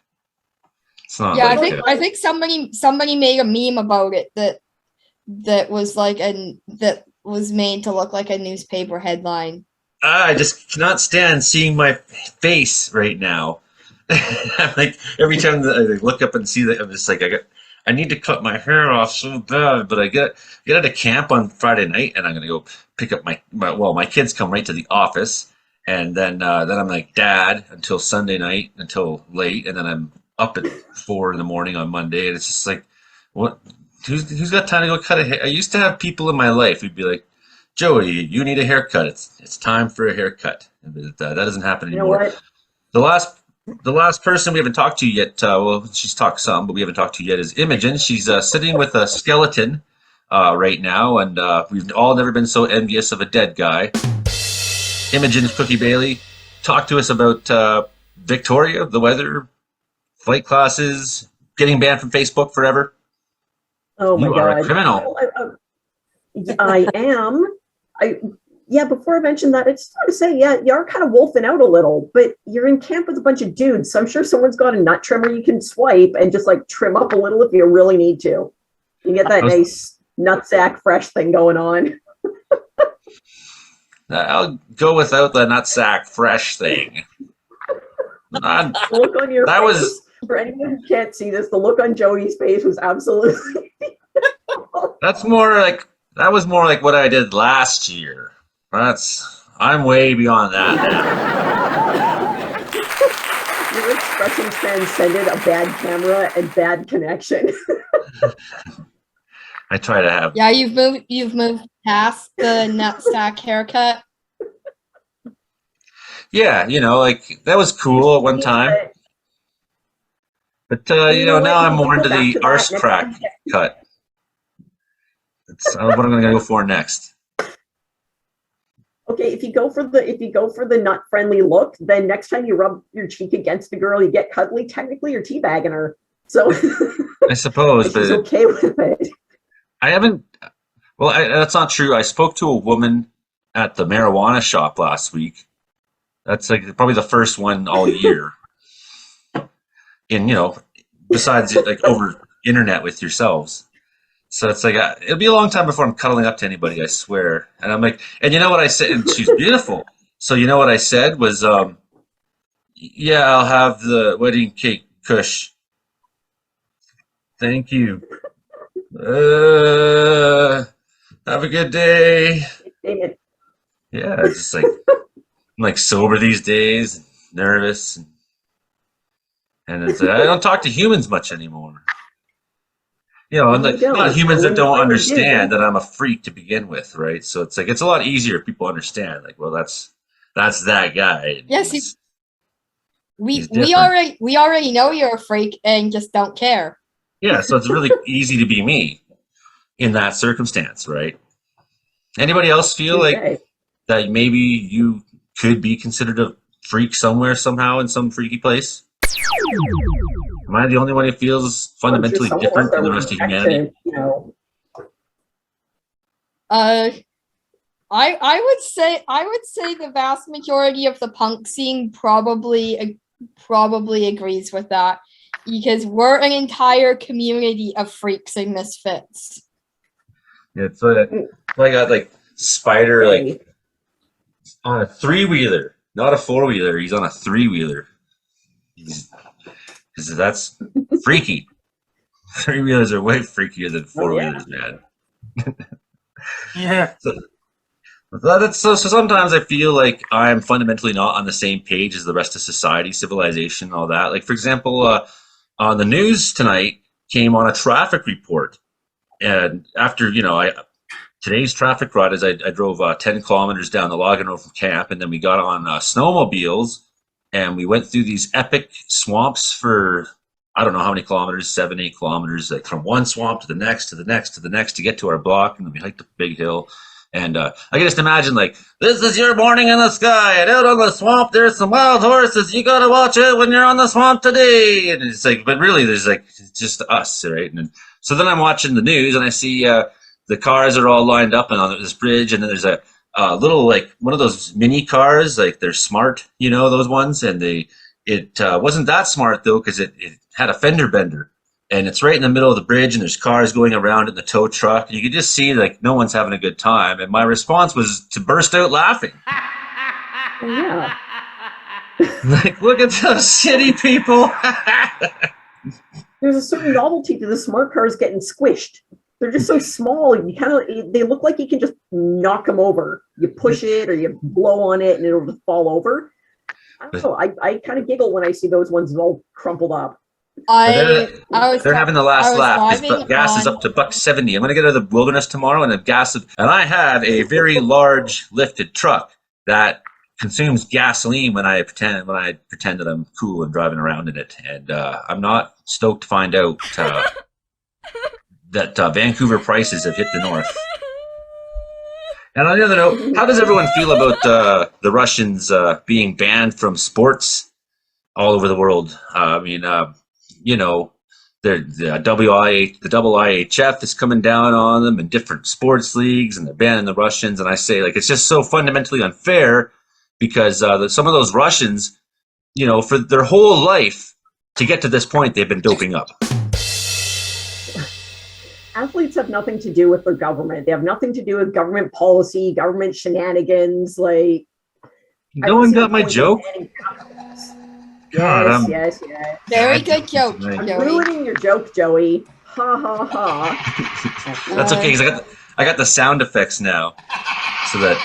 Speaker 7: Yeah,
Speaker 3: like
Speaker 7: I think somebody made a meme about it that was like that was made to look like a newspaper headline.
Speaker 3: I just cannot stand seeing my face right now. Like, every time that I look up and see that, I'm just like, I need to cut my hair off so bad, but I get out of camp on Friday night, and I'm gonna go pick up my kids come right to the office, and then I'm like dad until Sunday night until late, and then I'm up at 4 in the morning on Monday, and it's just like, what? Who's got time to go cut a hair? I used to have people in my life who'd be like, Joey, you need a haircut. It's time for a haircut. But, that doesn't happen anymore.
Speaker 6: You know what?
Speaker 3: The last person we haven't talked to yet, well, she's talked some, but we haven't talked to yet, is Imogen. She's sitting with a skeleton right now, and we've all never been so envious of a dead guy. Imogen's Cookie Bailey. Talk to us about Victoria, the weather, flight classes, getting banned from Facebook forever.
Speaker 6: Oh my
Speaker 3: You
Speaker 6: God.
Speaker 3: are a criminal.
Speaker 6: I am. Yeah, before I mentioned that, it's hard to say, yeah, you are kind of wolfing out a little, but you're in camp with a bunch of dudes, so I'm sure someone's got a nut trimmer you can swipe and just like trim up a little if you really need to. You get that nice nutsack fresh thing going on.
Speaker 3: I'll go without the nutsack fresh thing.
Speaker 6: The look on your
Speaker 3: That
Speaker 6: face,
Speaker 3: was-
Speaker 6: for anyone who can't see this, the look on Joey's face was absolutely.
Speaker 3: that was more like what I did last year. I'm way beyond that now.
Speaker 6: Your expression transcended a bad camera and bad connection.
Speaker 3: I try to have.
Speaker 7: Yeah, you've moved past the nutsack haircut.
Speaker 3: Yeah, you know, like, that was cool at one time. But you know, now I'm more into the arse crack cut. That's what I'm gonna go for next.
Speaker 6: Okay, if you go for the nut friendly look, then next time you rub your cheek against a girl, you get cuddly. Technically, you're teabagging her. So
Speaker 3: I suppose,
Speaker 6: she's
Speaker 3: but
Speaker 6: okay with it.
Speaker 3: I haven't. Well, that's not true. I spoke to a woman at the marijuana shop last week. That's like probably the first one all year. And, you know, besides like over internet with yourselves. So it's like, it'll be a long time before I'm cuddling up to anybody, I swear. And I'm like, and you know what I said? And she's beautiful. So you know what I said was, yeah, I'll have the wedding cake kush. Thank you. Have a good day.
Speaker 6: David.
Speaker 3: Yeah, it's just like, I'm like sober these days, nervous. And it's, I don't talk to humans much anymore. You know, and like, not humans that don't understand that I'm a freak to begin with, right? So it's like, it's a lot easier if people understand, like, well, that's that guy.
Speaker 7: Yes, we
Speaker 3: different.
Speaker 7: already know you're a freak and just don't care.
Speaker 3: Yeah, so it's really easy to be me in that circumstance, right? Anybody else feel like that maybe you could be considered a freak somewhere, somehow, in some freaky place? Am I the only one who feels fundamentally different from the rest of humanity?
Speaker 6: You know.
Speaker 7: I would say the vast majority of the punk scene probably agrees with that, because we're an entire community of freaks and misfits.
Speaker 3: Yeah, it's I got like Spider like on a 3-wheeler, not a 4-wheeler. He's on a 3-wheeler. Because that's freaky. 3-wheelers are way freakier than 4-wheelers, man.
Speaker 1: Yeah.
Speaker 3: So sometimes I feel like I'm fundamentally not on the same page as the rest of society, civilization, all that. Like, for example, on the news tonight came on a traffic report And after, today's traffic ride is I drove 10 kilometers down the Logging Road from camp, and then we got on snowmobiles, and we went through these epic swamps for I don't know how many kilometers, 7, 8 kilometers, like from one swamp to the next, to the next, to the next, to get to our block, and then we hiked up a big hill. And I can just imagine, like, this is your morning in the sky, and out on the swamp there's some wild horses. You gotta watch it when you're on the swamp today. And it's like, but really, there's like just us, right? And so then I'm watching the news, and I see the cars are all lined up and on this bridge, and then there's a little, like, one of those mini cars, like they're smart, those ones, and it wasn't that smart though, because it had a fender bender. And it's right in the middle of the bridge, and there's cars going around in the tow truck. And you could just see, like, no one's having a good time. And my response was to burst out laughing.
Speaker 6: Yeah.
Speaker 3: Like, look at those shitty people.
Speaker 6: There's a certain novelty to the smart cars getting squished. They're just so small. They look like you can just knock them over. You push it or you blow on it and it'll just fall over. I don't know. I kind of giggle when I see those ones all crumpled up.
Speaker 3: They're having the last laugh. Gas is up to $1.70. I'm going to get out of the wilderness tomorrow and I have a very large lifted truck that consumes gasoline when I pretend that I'm cool and driving around in it. And I'm not stoked to find out that Vancouver prices have hit the north. And on the other note, how does everyone feel about the Russians being banned from sports all over the world? The IHF is coming down on them in different sports leagues, and they're banning the Russians. And I say, like, it's just so fundamentally unfair because some of those Russians, for their whole life to get to this point, they've been doping up.
Speaker 6: Athletes have nothing to do with their government. They have nothing to do with government policy, government shenanigans. Like,
Speaker 3: no one got my joke. God,
Speaker 6: yes.
Speaker 7: Very good joke,
Speaker 6: I'm
Speaker 7: Joey.
Speaker 6: ruining your joke, Joey. Ha ha ha.
Speaker 3: That's okay, because I got the sound effects now, so that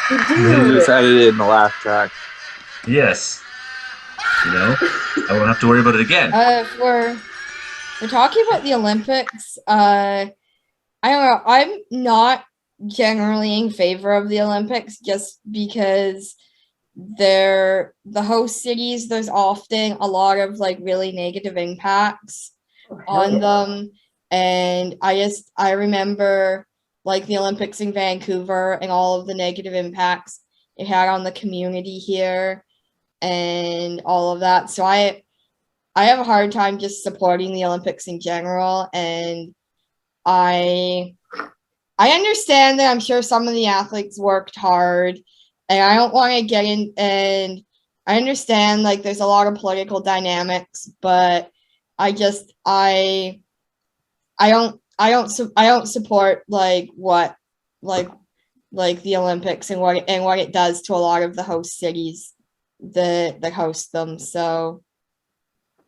Speaker 9: You just edited in the last track.
Speaker 3: yes, I won't have to worry about it again.
Speaker 7: We're talking about the Olympics. I don't know. I'm not generally in favor of the Olympics just because the host cities, there's often a lot of like really negative impacts on them. And I remember like the Olympics in Vancouver and all of the negative impacts it had on the community here and all of that. So I have a hard time just supporting the Olympics in general. And I understand that I'm sure some of the athletes worked hard. And I don't want to get in, and I understand like there's a lot of political dynamics, but I don't support like what like the Olympics and what it does to a lot of the host cities that host them. So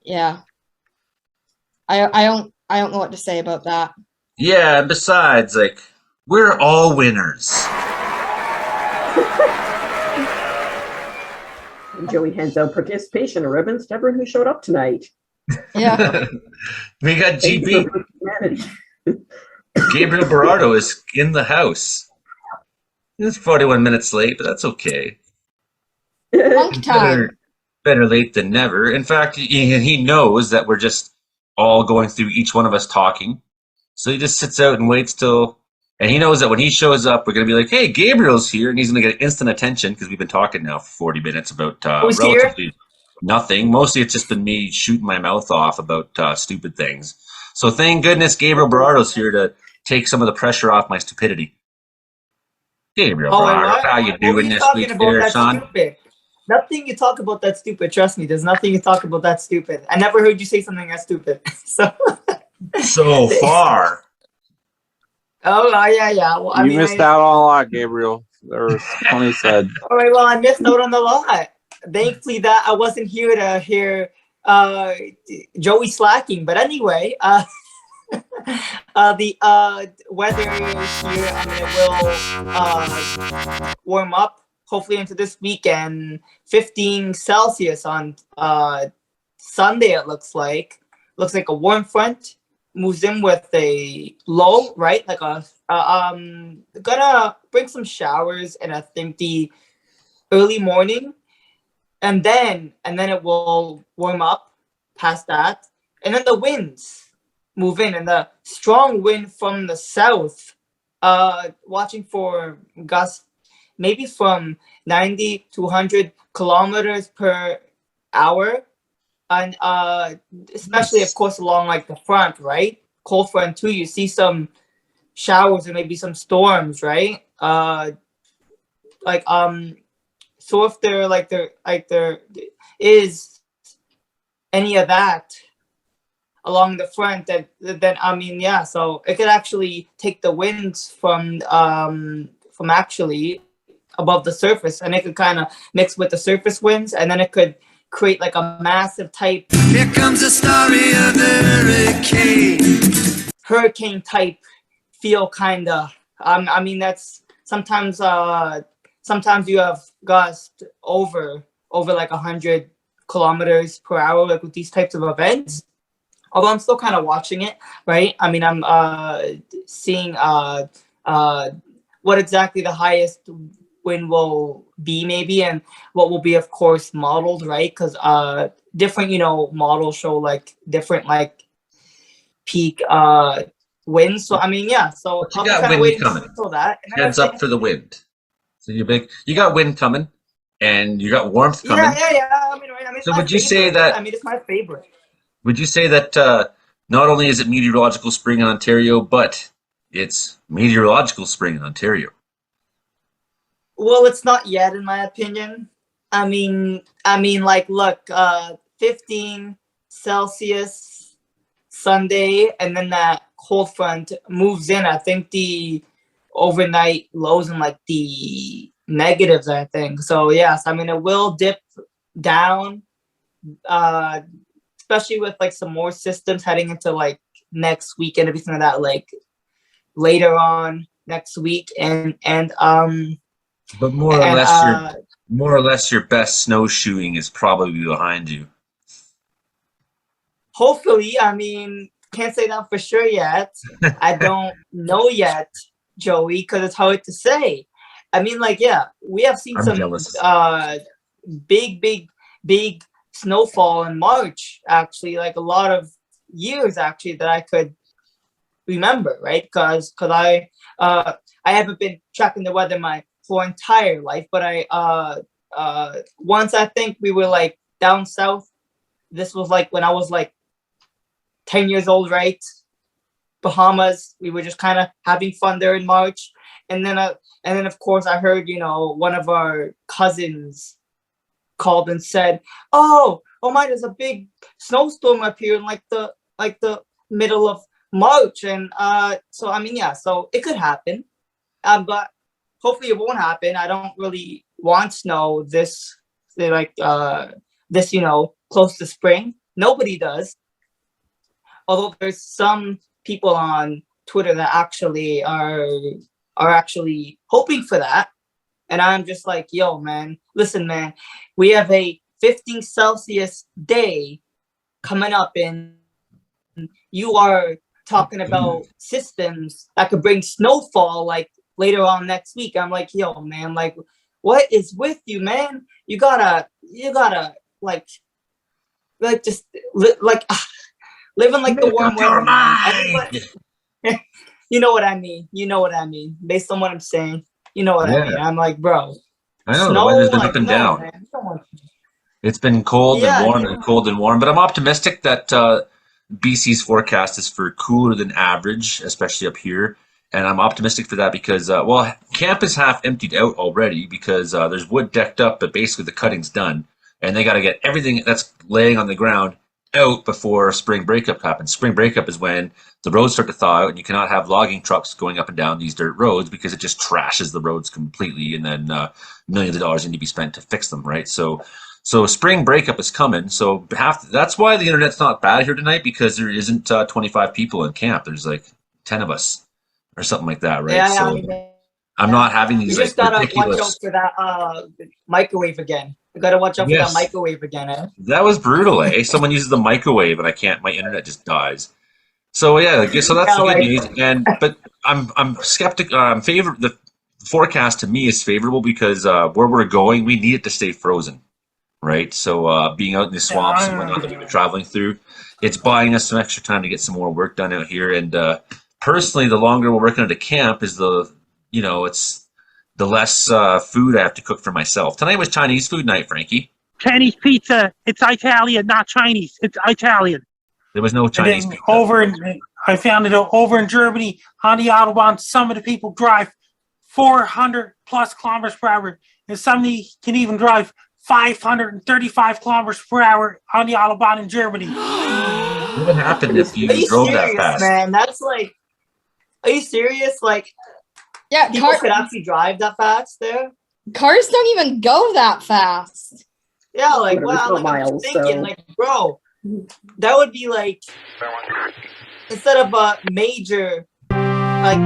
Speaker 7: yeah, I don't know what to say about that.
Speaker 3: Yeah, and besides, like, we're all winners.
Speaker 6: Joey hands out participation ribbons to everyone who showed up tonight.
Speaker 7: Yeah.
Speaker 3: We got GB. Gabriel Barrardo is in the house. He's 41 minutes late, but that's okay.
Speaker 7: Long time.
Speaker 3: Better late than never. In fact, he knows that we're just all going through each one of us talking. So he just sits out and waits till... And he knows that when he shows up, we're going to be like, hey, Gabriel's here. And he's going to get instant attention because we've been talking now for 40 minutes about relatively nothing. Mostly it's just been me shooting my mouth off about stupid things. So thank goodness Gabriel Barrardo's here to take some of the pressure off my stupidity. Gabriel Barrardo, how you doing this week there, son?
Speaker 11: Stupid? Nothing you talk about that's stupid. Trust me, there's nothing you talk about that's stupid. I never heard you say something that's stupid.
Speaker 3: So far.
Speaker 11: Oh, yeah. Well,
Speaker 9: You missed out on a lot, Gabriel. There was plenty said.
Speaker 11: All right, well, I missed out on a lot. Thankfully that I wasn't here to hear Joey slacking. But anyway, the weather here, it will warm up hopefully into this weekend. 15 Celsius on Sunday, it looks like. Looks like a warm front moves in with a low, right? Like gonna bring some showers, and I think the early morning, and then it will warm up past that, and then the winds move in, and the strong wind from the south, watching for gusts maybe from 90 to 100 kilometers per hour, and especially of course along like the front, right? Cold front too, you see some showers and maybe some storms, right? So if there is any of that along the front, then I mean, yeah, so it could actually take the winds from actually above the surface, and it could kind of mix with the surface winds, and then it could create like a massive type.
Speaker 5: Here comes the story of the
Speaker 11: hurricane type feel, kind of. I mean, that's sometimes you have gusts over like 100 kilometers per hour, like with these types of events. Although I'm still kind of watching it, right? I mean, I'm seeing what exactly the highest wind will be, maybe, and what will be, of course, modeled, right? Because different, models show like different like peak winds. So I mean, yeah. So
Speaker 3: you got wind coming.
Speaker 11: That
Speaker 3: heads up for the wind. So you got wind coming, and you got warmth coming.
Speaker 11: Yeah. I mean,
Speaker 3: so would you say that?
Speaker 11: I mean, it's my favorite.
Speaker 3: Would you say that not only is it meteorological spring in Ontario, but it's meteorological spring in Ontario?
Speaker 11: Well, it's not yet, in my opinion. I mean, like, look, 15 Celsius Sunday, and then that cold front moves in. I think the overnight lows in like the negatives, I think. So yes, I mean, it will dip down, especially with like some more systems heading into like next week and everything like that, like later on next week, and
Speaker 3: but more or less your best snowshoeing is probably behind you.
Speaker 11: Hopefully. I mean, can't say that for sure yet. I don't know yet, Joey, because it's hard to say. I mean, like, yeah, we have seen some big snowfall in March, actually, like a lot of years actually that I could remember, right? Because I haven't been tracking the weather my whole entire life, but once I think we were like down south. This was like when I was like 10 years old, right? Bahamas. We were just kind of having fun there in March, and then of course I heard one of our cousins called and said, "Oh my, there's a big snowstorm up here in like the middle of March," and so I mean, yeah, so it could happen, but hopefully it won't happen. I don't really want snow this close to spring. Nobody does. Although there's some people on Twitter that actually are actually hoping for that. And I'm just like, yo, man, listen, man, we have a 15 Celsius day coming up, and you are talking about systems that could bring snowfall like later on next week. I'm like, yo, man, like, what is with you, man? You gotta like just living like the warm weather, man. You know what I mean. Based on what I'm saying, you know what I mean. I'm like, bro.
Speaker 3: I know the weather's been up and down. Man, it's been cold and warm and cold and warm, but I'm optimistic that BC's forecast is for cooler than average, especially up here. And I'm optimistic for that because, camp is half emptied out already because there's wood decked up, but basically the cutting's done. And they got to get everything that's laying on the ground out before spring breakup happens. Spring breakup is when the roads start to thaw out, and you cannot have logging trucks going up and down these dirt roads because it just trashes the roads completely, and then millions of dollars need to be spent to fix them, right? So spring breakup is coming. So that's why the internet's not bad here tonight, because there isn't 25 people in camp. There's like 10 of us or something like that, right?
Speaker 11: Yeah,
Speaker 3: I'm not having these
Speaker 11: you just
Speaker 3: like
Speaker 11: gotta
Speaker 3: ridiculous.
Speaker 11: watch out for that microwave again. You gotta watch out for that microwave again, eh?
Speaker 3: That was brutal, eh? Someone uses the microwave and my internet just dies. So yeah, I guess so. That's
Speaker 11: Yeah,
Speaker 3: the good
Speaker 11: like-
Speaker 3: news. But I'm skeptical. The forecast to me is favorable because where we're going, we need it to stay frozen, right? So being out in the swamps and whatnot that we've been traveling through, it's buying us some extra time to get some more work done out here. And personally, the longer we're working at a camp, is it's the less food I have to cook for myself. Tonight was Chinese food night, Frankie.
Speaker 1: Chinese pizza. It's Italian, not Chinese. It's Italian.
Speaker 3: There was no Chinese
Speaker 1: And then
Speaker 3: pizza.
Speaker 1: I found it over in Germany on the Autobahn. Some of the people drive 400 plus kilometers per hour, and some can even drive 535 kilometers per hour on the Autobahn in Germany.
Speaker 3: What would happen if you
Speaker 11: Are you
Speaker 3: drove
Speaker 11: serious,
Speaker 3: that fast?
Speaker 11: man? That's like, are you serious? Like,
Speaker 7: Yeah,
Speaker 11: people could actually drive that fast there?
Speaker 7: cars don't even go that fast.
Speaker 11: Yeah, like,
Speaker 6: Whatever,
Speaker 11: wow,
Speaker 6: it's
Speaker 11: like,
Speaker 6: not
Speaker 11: I'm just
Speaker 6: miles,
Speaker 11: thinking,
Speaker 6: so-
Speaker 11: like, bro, that would be like, instead of a major, like,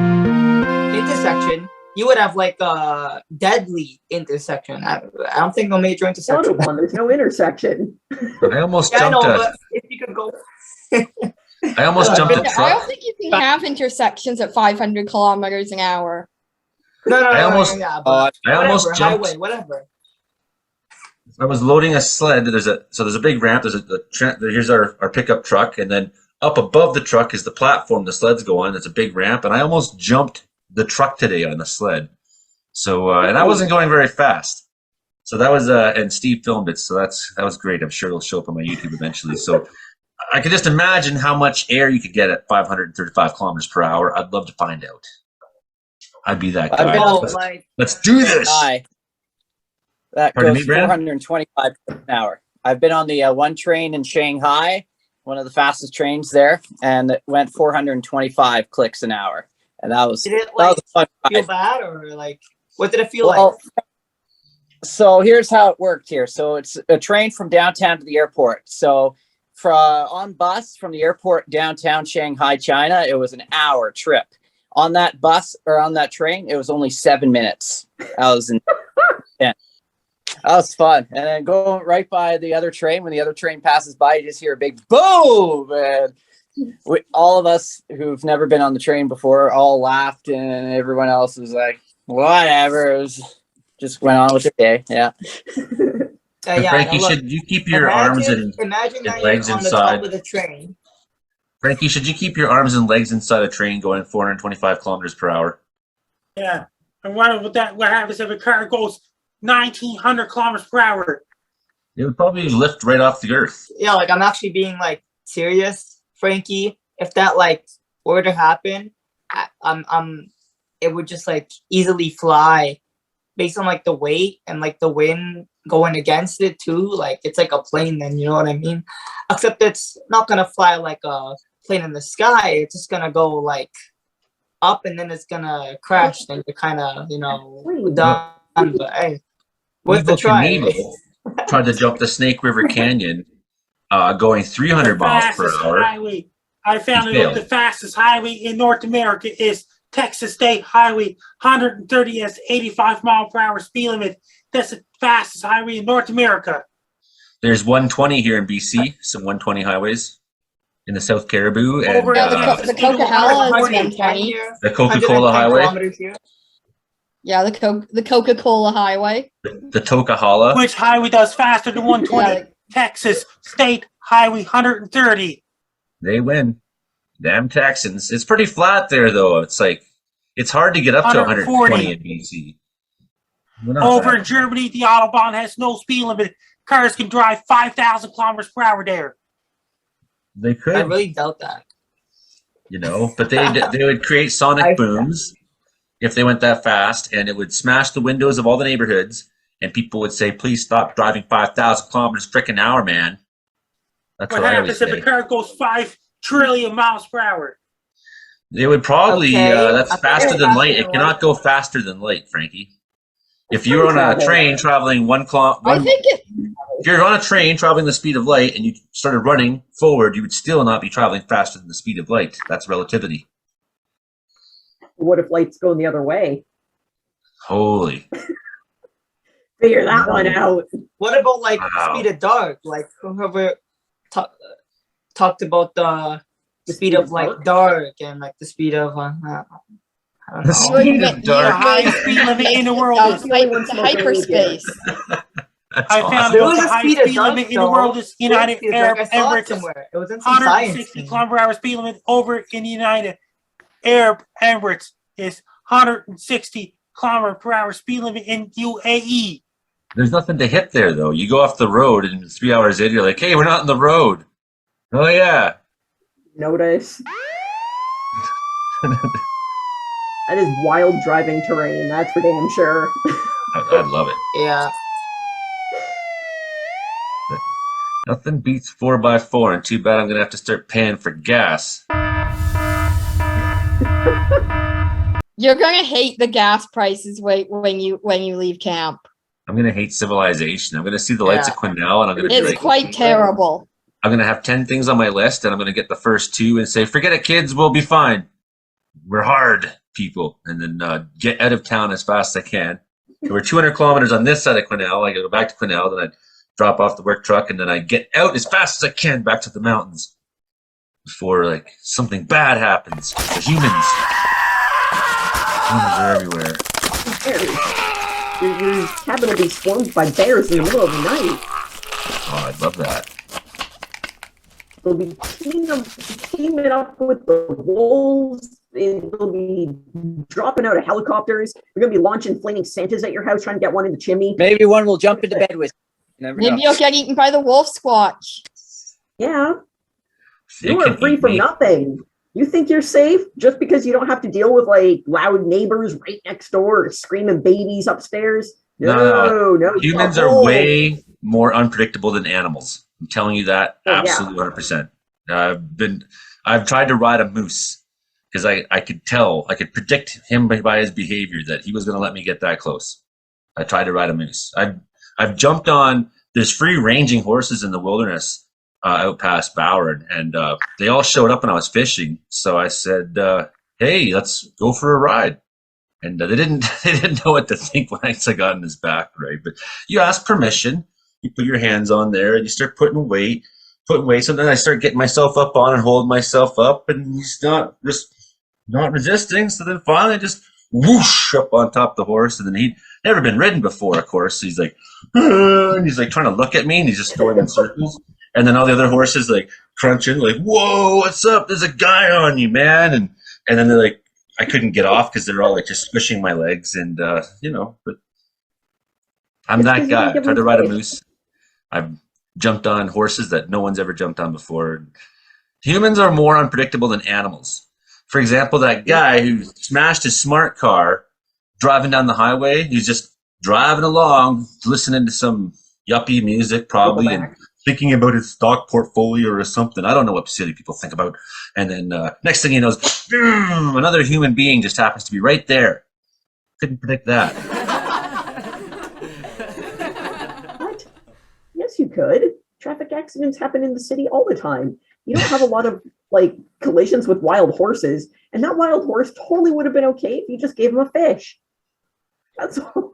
Speaker 11: intersection, you would have like a deadly intersection. I don't think no major intersection.
Speaker 6: Autobahn, there's no intersection.
Speaker 3: I almost
Speaker 11: Yeah, I
Speaker 3: jumped
Speaker 11: know,
Speaker 3: a.
Speaker 11: but if you could go,
Speaker 3: I almost jumped a
Speaker 7: I
Speaker 3: truck.
Speaker 7: don't think you can have intersections at 500 kilometers an hour.
Speaker 11: no,
Speaker 3: I almost-
Speaker 11: yeah, but
Speaker 3: I almost
Speaker 11: whatever,
Speaker 3: jumped.
Speaker 11: highway, whatever.
Speaker 3: I was loading a sled. There's a big ramp. Here's our pickup truck, and then up above the truck is the platform the sleds go on. There's a big ramp, and I almost jumped the truck today on the sled. So and I wasn't going very fast. So that was and Steve filmed it. So that was great. I'm sure it'll show up on my YouTube eventually. So I can just imagine how much air you could get at 535 kilometers per hour. I'd love to find out. I'd be that guy.
Speaker 11: Oh,
Speaker 3: Let's,
Speaker 11: like,
Speaker 3: let's do this.
Speaker 8: High. That
Speaker 3: Pardon
Speaker 8: goes
Speaker 3: me, Brad?
Speaker 8: 425 an hour. I've been on the one train in Shanghai, one of the fastest trains there, and it went 425 clicks an hour. And that was
Speaker 11: did it
Speaker 8: that
Speaker 11: like
Speaker 8: was a fun
Speaker 11: feel
Speaker 8: ride.
Speaker 11: bad or like what did it feel
Speaker 8: Well,
Speaker 11: like?
Speaker 8: so here's how it worked here. So it's a train from downtown to the airport. So on bus from the airport downtown Shanghai, China, it was an hour trip. On that bus or on that train, it was only 7 minutes. That was fun. And then going right by the other train, when the other train passes by, you just hear a big boom. And all of us who've never been on the train before all laughed, and everyone else was like, whatever. It was just went on with the day. Yeah.
Speaker 11: Yeah,
Speaker 3: Frankie,
Speaker 11: no, look,
Speaker 3: should you keep your arms and
Speaker 11: imagine
Speaker 3: and
Speaker 11: that
Speaker 3: legs
Speaker 11: you're on the
Speaker 3: inside?
Speaker 11: top of the train.
Speaker 3: Frankie, should you keep your arms and legs inside a train going 425 kilometers per hour?
Speaker 1: Yeah. And what happens if a car goes 1,900 kilometers per hour?
Speaker 3: It would probably lift right off the earth.
Speaker 11: Yeah, like I'm actually being like serious, Frankie. If that like were to happen, it would just like easily fly based on like the weight and like the wind going against it too. Like it's like a plane then, you know what I mean? Except it's not gonna fly like a plane in the sky. It's just gonna go like up and then it's gonna crash. Then you're kind of, done. But hey, worth the
Speaker 3: Evel
Speaker 11: try.
Speaker 3: Knievel tried to jump the Snake River Canyon going 300 miles per hour.
Speaker 1: Highway. I found
Speaker 3: He
Speaker 1: it
Speaker 3: failed.
Speaker 1: the fastest highway in North America is Texas State Highway 130 has 85 mile per hour speed limit. That's the fastest highway in North America.
Speaker 3: There's 120 here in BC, some 120 highways in the South Caribou, and
Speaker 1: Over
Speaker 7: the Coca-Cola is 120.
Speaker 3: the Coca-Cola Highway,
Speaker 7: Yeah, the Coca-Cola Highway.
Speaker 3: the Tokahala.
Speaker 1: Which highway does faster than 120?
Speaker 7: Yeah.
Speaker 1: Texas State Highway 130.
Speaker 3: They win. Damn Texans. It's pretty flat there, though. It's hard to get up to 120 in BC. We're not
Speaker 1: Over
Speaker 3: bad.
Speaker 1: in Germany, the Autobahn has no speed limit. Cars can drive 5,000 kilometers per hour there.
Speaker 3: They
Speaker 11: I
Speaker 3: could,
Speaker 11: really doubt that.
Speaker 3: but they would create sonic booms if they went that fast, and it would smash the windows of all the neighborhoods, and people would say, "Please stop driving 5,000 kilometers frickin' hour, man." That's
Speaker 1: What
Speaker 3: what I always
Speaker 1: happens if
Speaker 3: say.
Speaker 1: a car goes 5 trillion miles per hour?
Speaker 3: They would probably,
Speaker 11: Okay,
Speaker 3: that's
Speaker 11: I
Speaker 3: faster
Speaker 11: think
Speaker 3: than
Speaker 11: it's
Speaker 3: light.
Speaker 11: faster
Speaker 3: It
Speaker 11: than
Speaker 3: cannot go faster than light, Frankie. If you're on a train traveling
Speaker 7: I think
Speaker 3: if you're on a train traveling the speed of light and you started running forward, you would still not be traveling faster than the speed of light. That's relativity.
Speaker 6: What if lights going the other way?
Speaker 3: Holy.
Speaker 6: Figure that one out.
Speaker 11: What about like
Speaker 3: Wow.
Speaker 11: speed of dark? Like whoever talked about the the speed of like dark and like the speed of I don't know.
Speaker 3: Speed of
Speaker 1: The
Speaker 3: dark.
Speaker 1: highest speed limit in the world is.
Speaker 7: The hyperspace.
Speaker 3: That's
Speaker 1: I found
Speaker 3: awesome.
Speaker 11: There
Speaker 1: out
Speaker 11: was
Speaker 1: the
Speaker 11: a
Speaker 1: highest
Speaker 11: speed of
Speaker 1: speed
Speaker 11: dark,
Speaker 1: limit in the world is United
Speaker 11: Seriously,
Speaker 1: Arab
Speaker 11: like I saw it
Speaker 1: Emirates. Is
Speaker 11: somewhere. It was in some science
Speaker 1: 160
Speaker 11: thing.
Speaker 1: kilometer hour speed limit over in the United Arab Emirates is 160 kilometer per hour speed limit in UAE.
Speaker 3: There's nothing to hit there, though. You go off the road, and 3 hours in, you're like, hey, we're not on the road. Oh, yeah.
Speaker 6: Notice. That is wild driving terrain, that's for damn sure.
Speaker 3: I love it.
Speaker 11: Yeah.
Speaker 3: Nothing beats 4x4, and too bad I'm going to have to start paying for gas.
Speaker 7: You're gonna hate the gas prices when you leave camp.
Speaker 3: I'm going to hate civilization. I'm going to see the lights of Quesnel, and I'm going to be
Speaker 7: It's
Speaker 3: like,
Speaker 7: quite terrible.
Speaker 3: I'm going to have 10 things on my list, and I'm going to get the first 2 and say, forget it, kids, we'll be fine. We're hard people. And then get out of town as fast as I can. So we're 200 kilometers on this side of Quesnel. I go back to Quesnel, then I drop off the work truck, and then I get out as fast as I can back to the mountains before like something bad happens. The humans. Humans are everywhere.
Speaker 6: Bears. Your cabin will be swarmed by bears in the middle of the night.
Speaker 3: Oh, I'd love that.
Speaker 6: They'll be teaming up with the wolves. They'll be dropping out of helicopters. They're going to be launching flaming Santas at your house, trying to get one in the chimney.
Speaker 8: Maybe one will jump into bed with you. Never
Speaker 7: Maybe
Speaker 8: know.
Speaker 7: you'll get eaten by the wolf squatch.
Speaker 6: Yeah.
Speaker 3: They
Speaker 6: You
Speaker 3: can
Speaker 6: are free
Speaker 3: eat
Speaker 6: from
Speaker 3: me.
Speaker 6: nothing. You think you're safe just because you don't have to deal with like loud neighbors right next door or screaming babies upstairs? No.
Speaker 3: Humans are way more unpredictable than animals. I'm telling you that
Speaker 6: Oh, yeah.
Speaker 3: absolutely 100%. I've tried to ride a moose because I could tell, I could predict him by his behavior that he was going to let me get that close. I tried to ride a moose. I've jumped on, there's free ranging horses in the wilderness out past Boward, and they all showed up when I was fishing. So I said, hey, let's go for a ride. And they didn't know what to think once I got in his back, right? But you ask permission, you put your hands on there, and you start putting weight. So then I start getting myself up on and holding myself up, and he's not resisting. So then finally, I just whoosh up on top of the horse, and then he'd never been ridden before, of course. So he's like, and he's like trying to look at me, and he's just going in circles. And then all the other horses like crunching, like, whoa, what's up? There's a guy on you, man. And then they're like, I couldn't get off because they're all like just squishing my legs, and but I'm that guy. I tried to ride a moose. I've jumped on horses that no one's ever jumped on before. Humans are more unpredictable than animals. For example, that guy who smashed his smart car driving down the highway, he's just driving along, listening to some yuppie music probably, and thinking about his stock portfolio or something. I don't know what silly people think about. And then next thing he knows, boom, another human being just happens to be right there. Couldn't predict that.
Speaker 6: What? Yes, you could. Traffic accidents happen in the city all the time. You don't have a lot of like collisions with wild horses, and that wild horse totally would have been okay if you just gave him a fish. That's all.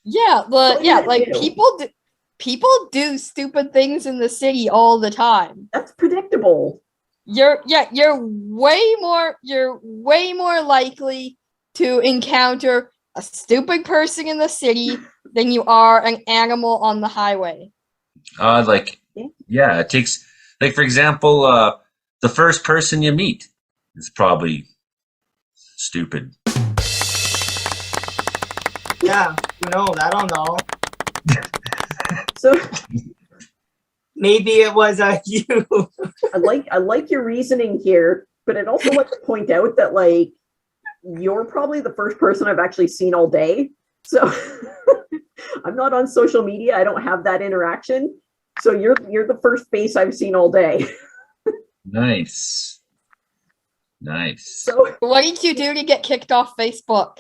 Speaker 7: Yeah, but yeah, like
Speaker 6: do?
Speaker 7: people do stupid things in the city all the time.
Speaker 6: That's predictable.
Speaker 7: You're way more likely to encounter a stupid person in the city than you are an animal on the highway.
Speaker 3: It takes, like, for example, the first person you meet is probably stupid.
Speaker 11: Yeah, who knows? I don't know.
Speaker 6: So
Speaker 11: maybe it was you.
Speaker 6: I like your reasoning here, but I'd also like to point out that like you're probably the first person I've actually seen all day. So I'm not on social media. I don't have that interaction. So you're the first face I've seen all day.
Speaker 3: Nice.
Speaker 6: So
Speaker 7: what did you do to get kicked off Facebook?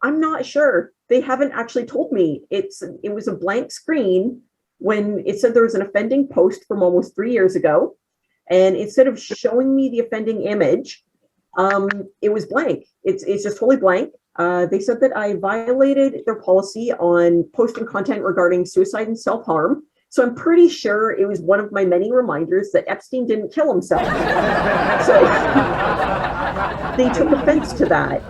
Speaker 6: I'm not sure. They haven't actually told me. It was a blank screen when it said there was an offending post from almost 3 years ago. And instead of showing me the offending image, it was blank. It's just totally blank. They said that I violated their policy on posting content regarding suicide and self-harm. So I'm pretty sure it was one of my many reminders that Epstein didn't kill himself. So they took offense to that.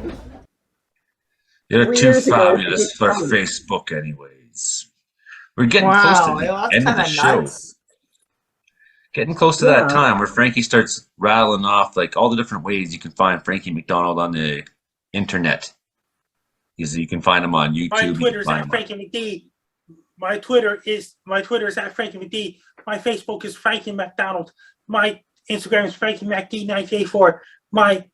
Speaker 3: You're
Speaker 6: 3
Speaker 3: too
Speaker 6: years ago,
Speaker 3: fabulous
Speaker 6: it
Speaker 3: for
Speaker 6: didn't.
Speaker 3: Facebook anyways. We're getting close to the
Speaker 11: that's
Speaker 3: end of the
Speaker 11: kinda
Speaker 3: show.
Speaker 11: nuts.
Speaker 3: Getting close to
Speaker 6: Yeah.
Speaker 3: that time where Frankie starts rattling off like all the different ways you can find Frankie MacDonald on the internet. You can find him on YouTube.
Speaker 1: My
Speaker 3: you can
Speaker 1: Twitter is
Speaker 3: find
Speaker 1: at
Speaker 3: him on-
Speaker 1: Frankie McD. My Twitter is at Frankie McD. My Facebook is Frankie MacDonald. My Instagram is Frankie MacD984. My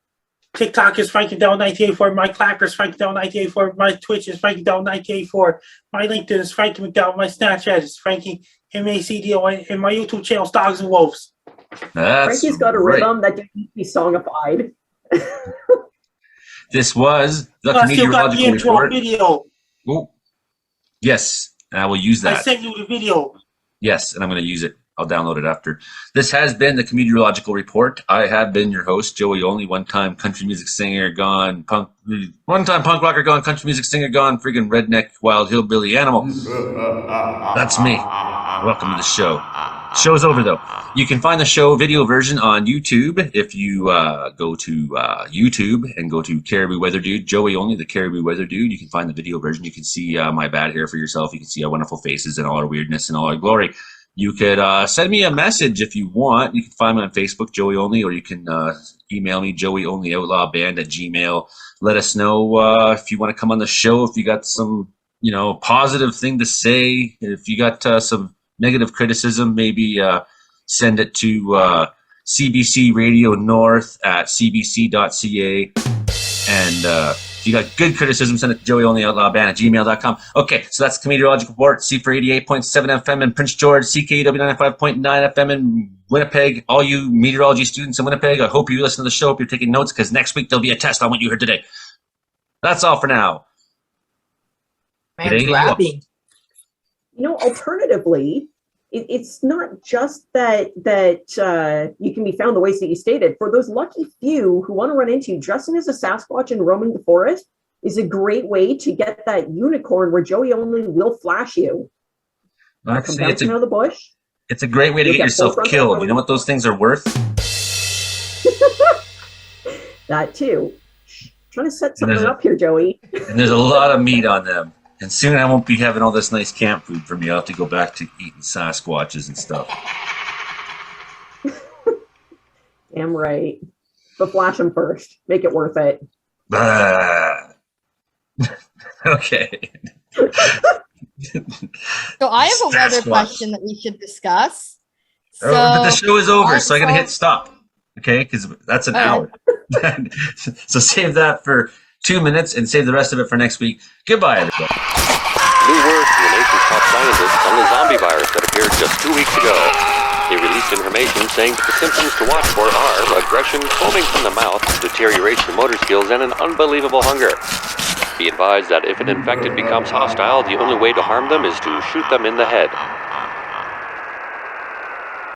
Speaker 1: TikTok is Frankie Del984. My Clapper is Frankie Del984. My Twitch is Frankie Del984. My LinkedIn is Frankie MacDonald. My Snapchat is Frankie MacDo. And my YouTube channel is Dogs and Wolves.
Speaker 3: That's
Speaker 6: Frankie's got a
Speaker 3: right.
Speaker 6: rhythm that didn't need to be songified.
Speaker 3: This was the
Speaker 1: I still got the
Speaker 3: Comedeorological
Speaker 1: intro
Speaker 3: report.
Speaker 1: video.
Speaker 3: Oh, yes, and I will use
Speaker 1: I
Speaker 3: that.
Speaker 1: sent you the video.
Speaker 3: Yes, and I'm going to use it. I'll download it after. This has been the Comedeorological Report. I have been your host, Joey Only, one-time country music singer gone punk, one-time punk rocker gone country music singer gone friggin' redneck wild hillbilly animal. That's me. Welcome to the show. Show's over though. You can find the show video version on YouTube if you go to YouTube and go to Caribou Weather Dude, Joey Only, the Caribou Weather Dude. You can find the video version. You can see my bad hair for yourself. You can see our wonderful faces and all our weirdness and all our glory. You could send me a message if you want. You can find me on Facebook, Joey Only, or you can email me, joeyonlyoutlaw@gmail.com. Let us know if you want to come on the show, if you got some, positive thing to say. If you got some negative criticism, maybe send it to CBC Radio North at cbc.ca. And if you got good criticism, send it to joeyonlyoutlaw@gmail.com. Okay, so that's the Comedeorological Report. CFUR 88.7 FM in Prince George, CKUW 95.9 FM in Winnipeg. All you meteorology students in Winnipeg, I hope you listen to the show, hope you're taking notes, because next week there'll be a test on what you heard today. That's all for now.
Speaker 11: Man's rapping.
Speaker 6: Alternatively, it's not just that you can be found the ways that you stated. For those lucky few who want to run into you, dressing as a Sasquatch and roaming the forest is a great way to get that unicorn where Joey Only will flash you. Come bouncing out of the bush.
Speaker 3: It's a great way to get yourself killed. You know what those things are worth?
Speaker 6: That too. Trying to set something up here, Joey.
Speaker 3: And there's a lot of meat on them. And soon I won't be having all this nice camp food for me. I'll have to go back to eating Sasquatches and stuff.
Speaker 6: Damn right. But flash them first. Make it worth it.
Speaker 3: Okay.
Speaker 7: So I have a weather question that we should discuss. So,
Speaker 3: but the show is over, so I gotta hit stop. Okay, because that's an hour. So save that for 2 minutes and save the rest of it for next week. Goodbye, everybody.
Speaker 12: New word from the nation's top scientists on the zombie virus that appeared just 2 weeks ago. They released information saying that the symptoms to watch for are aggression, foaming from the mouth, deterioration of motor skills, and an unbelievable hunger. Be advised that if an infected becomes hostile, the only way to harm them is to shoot them in the head.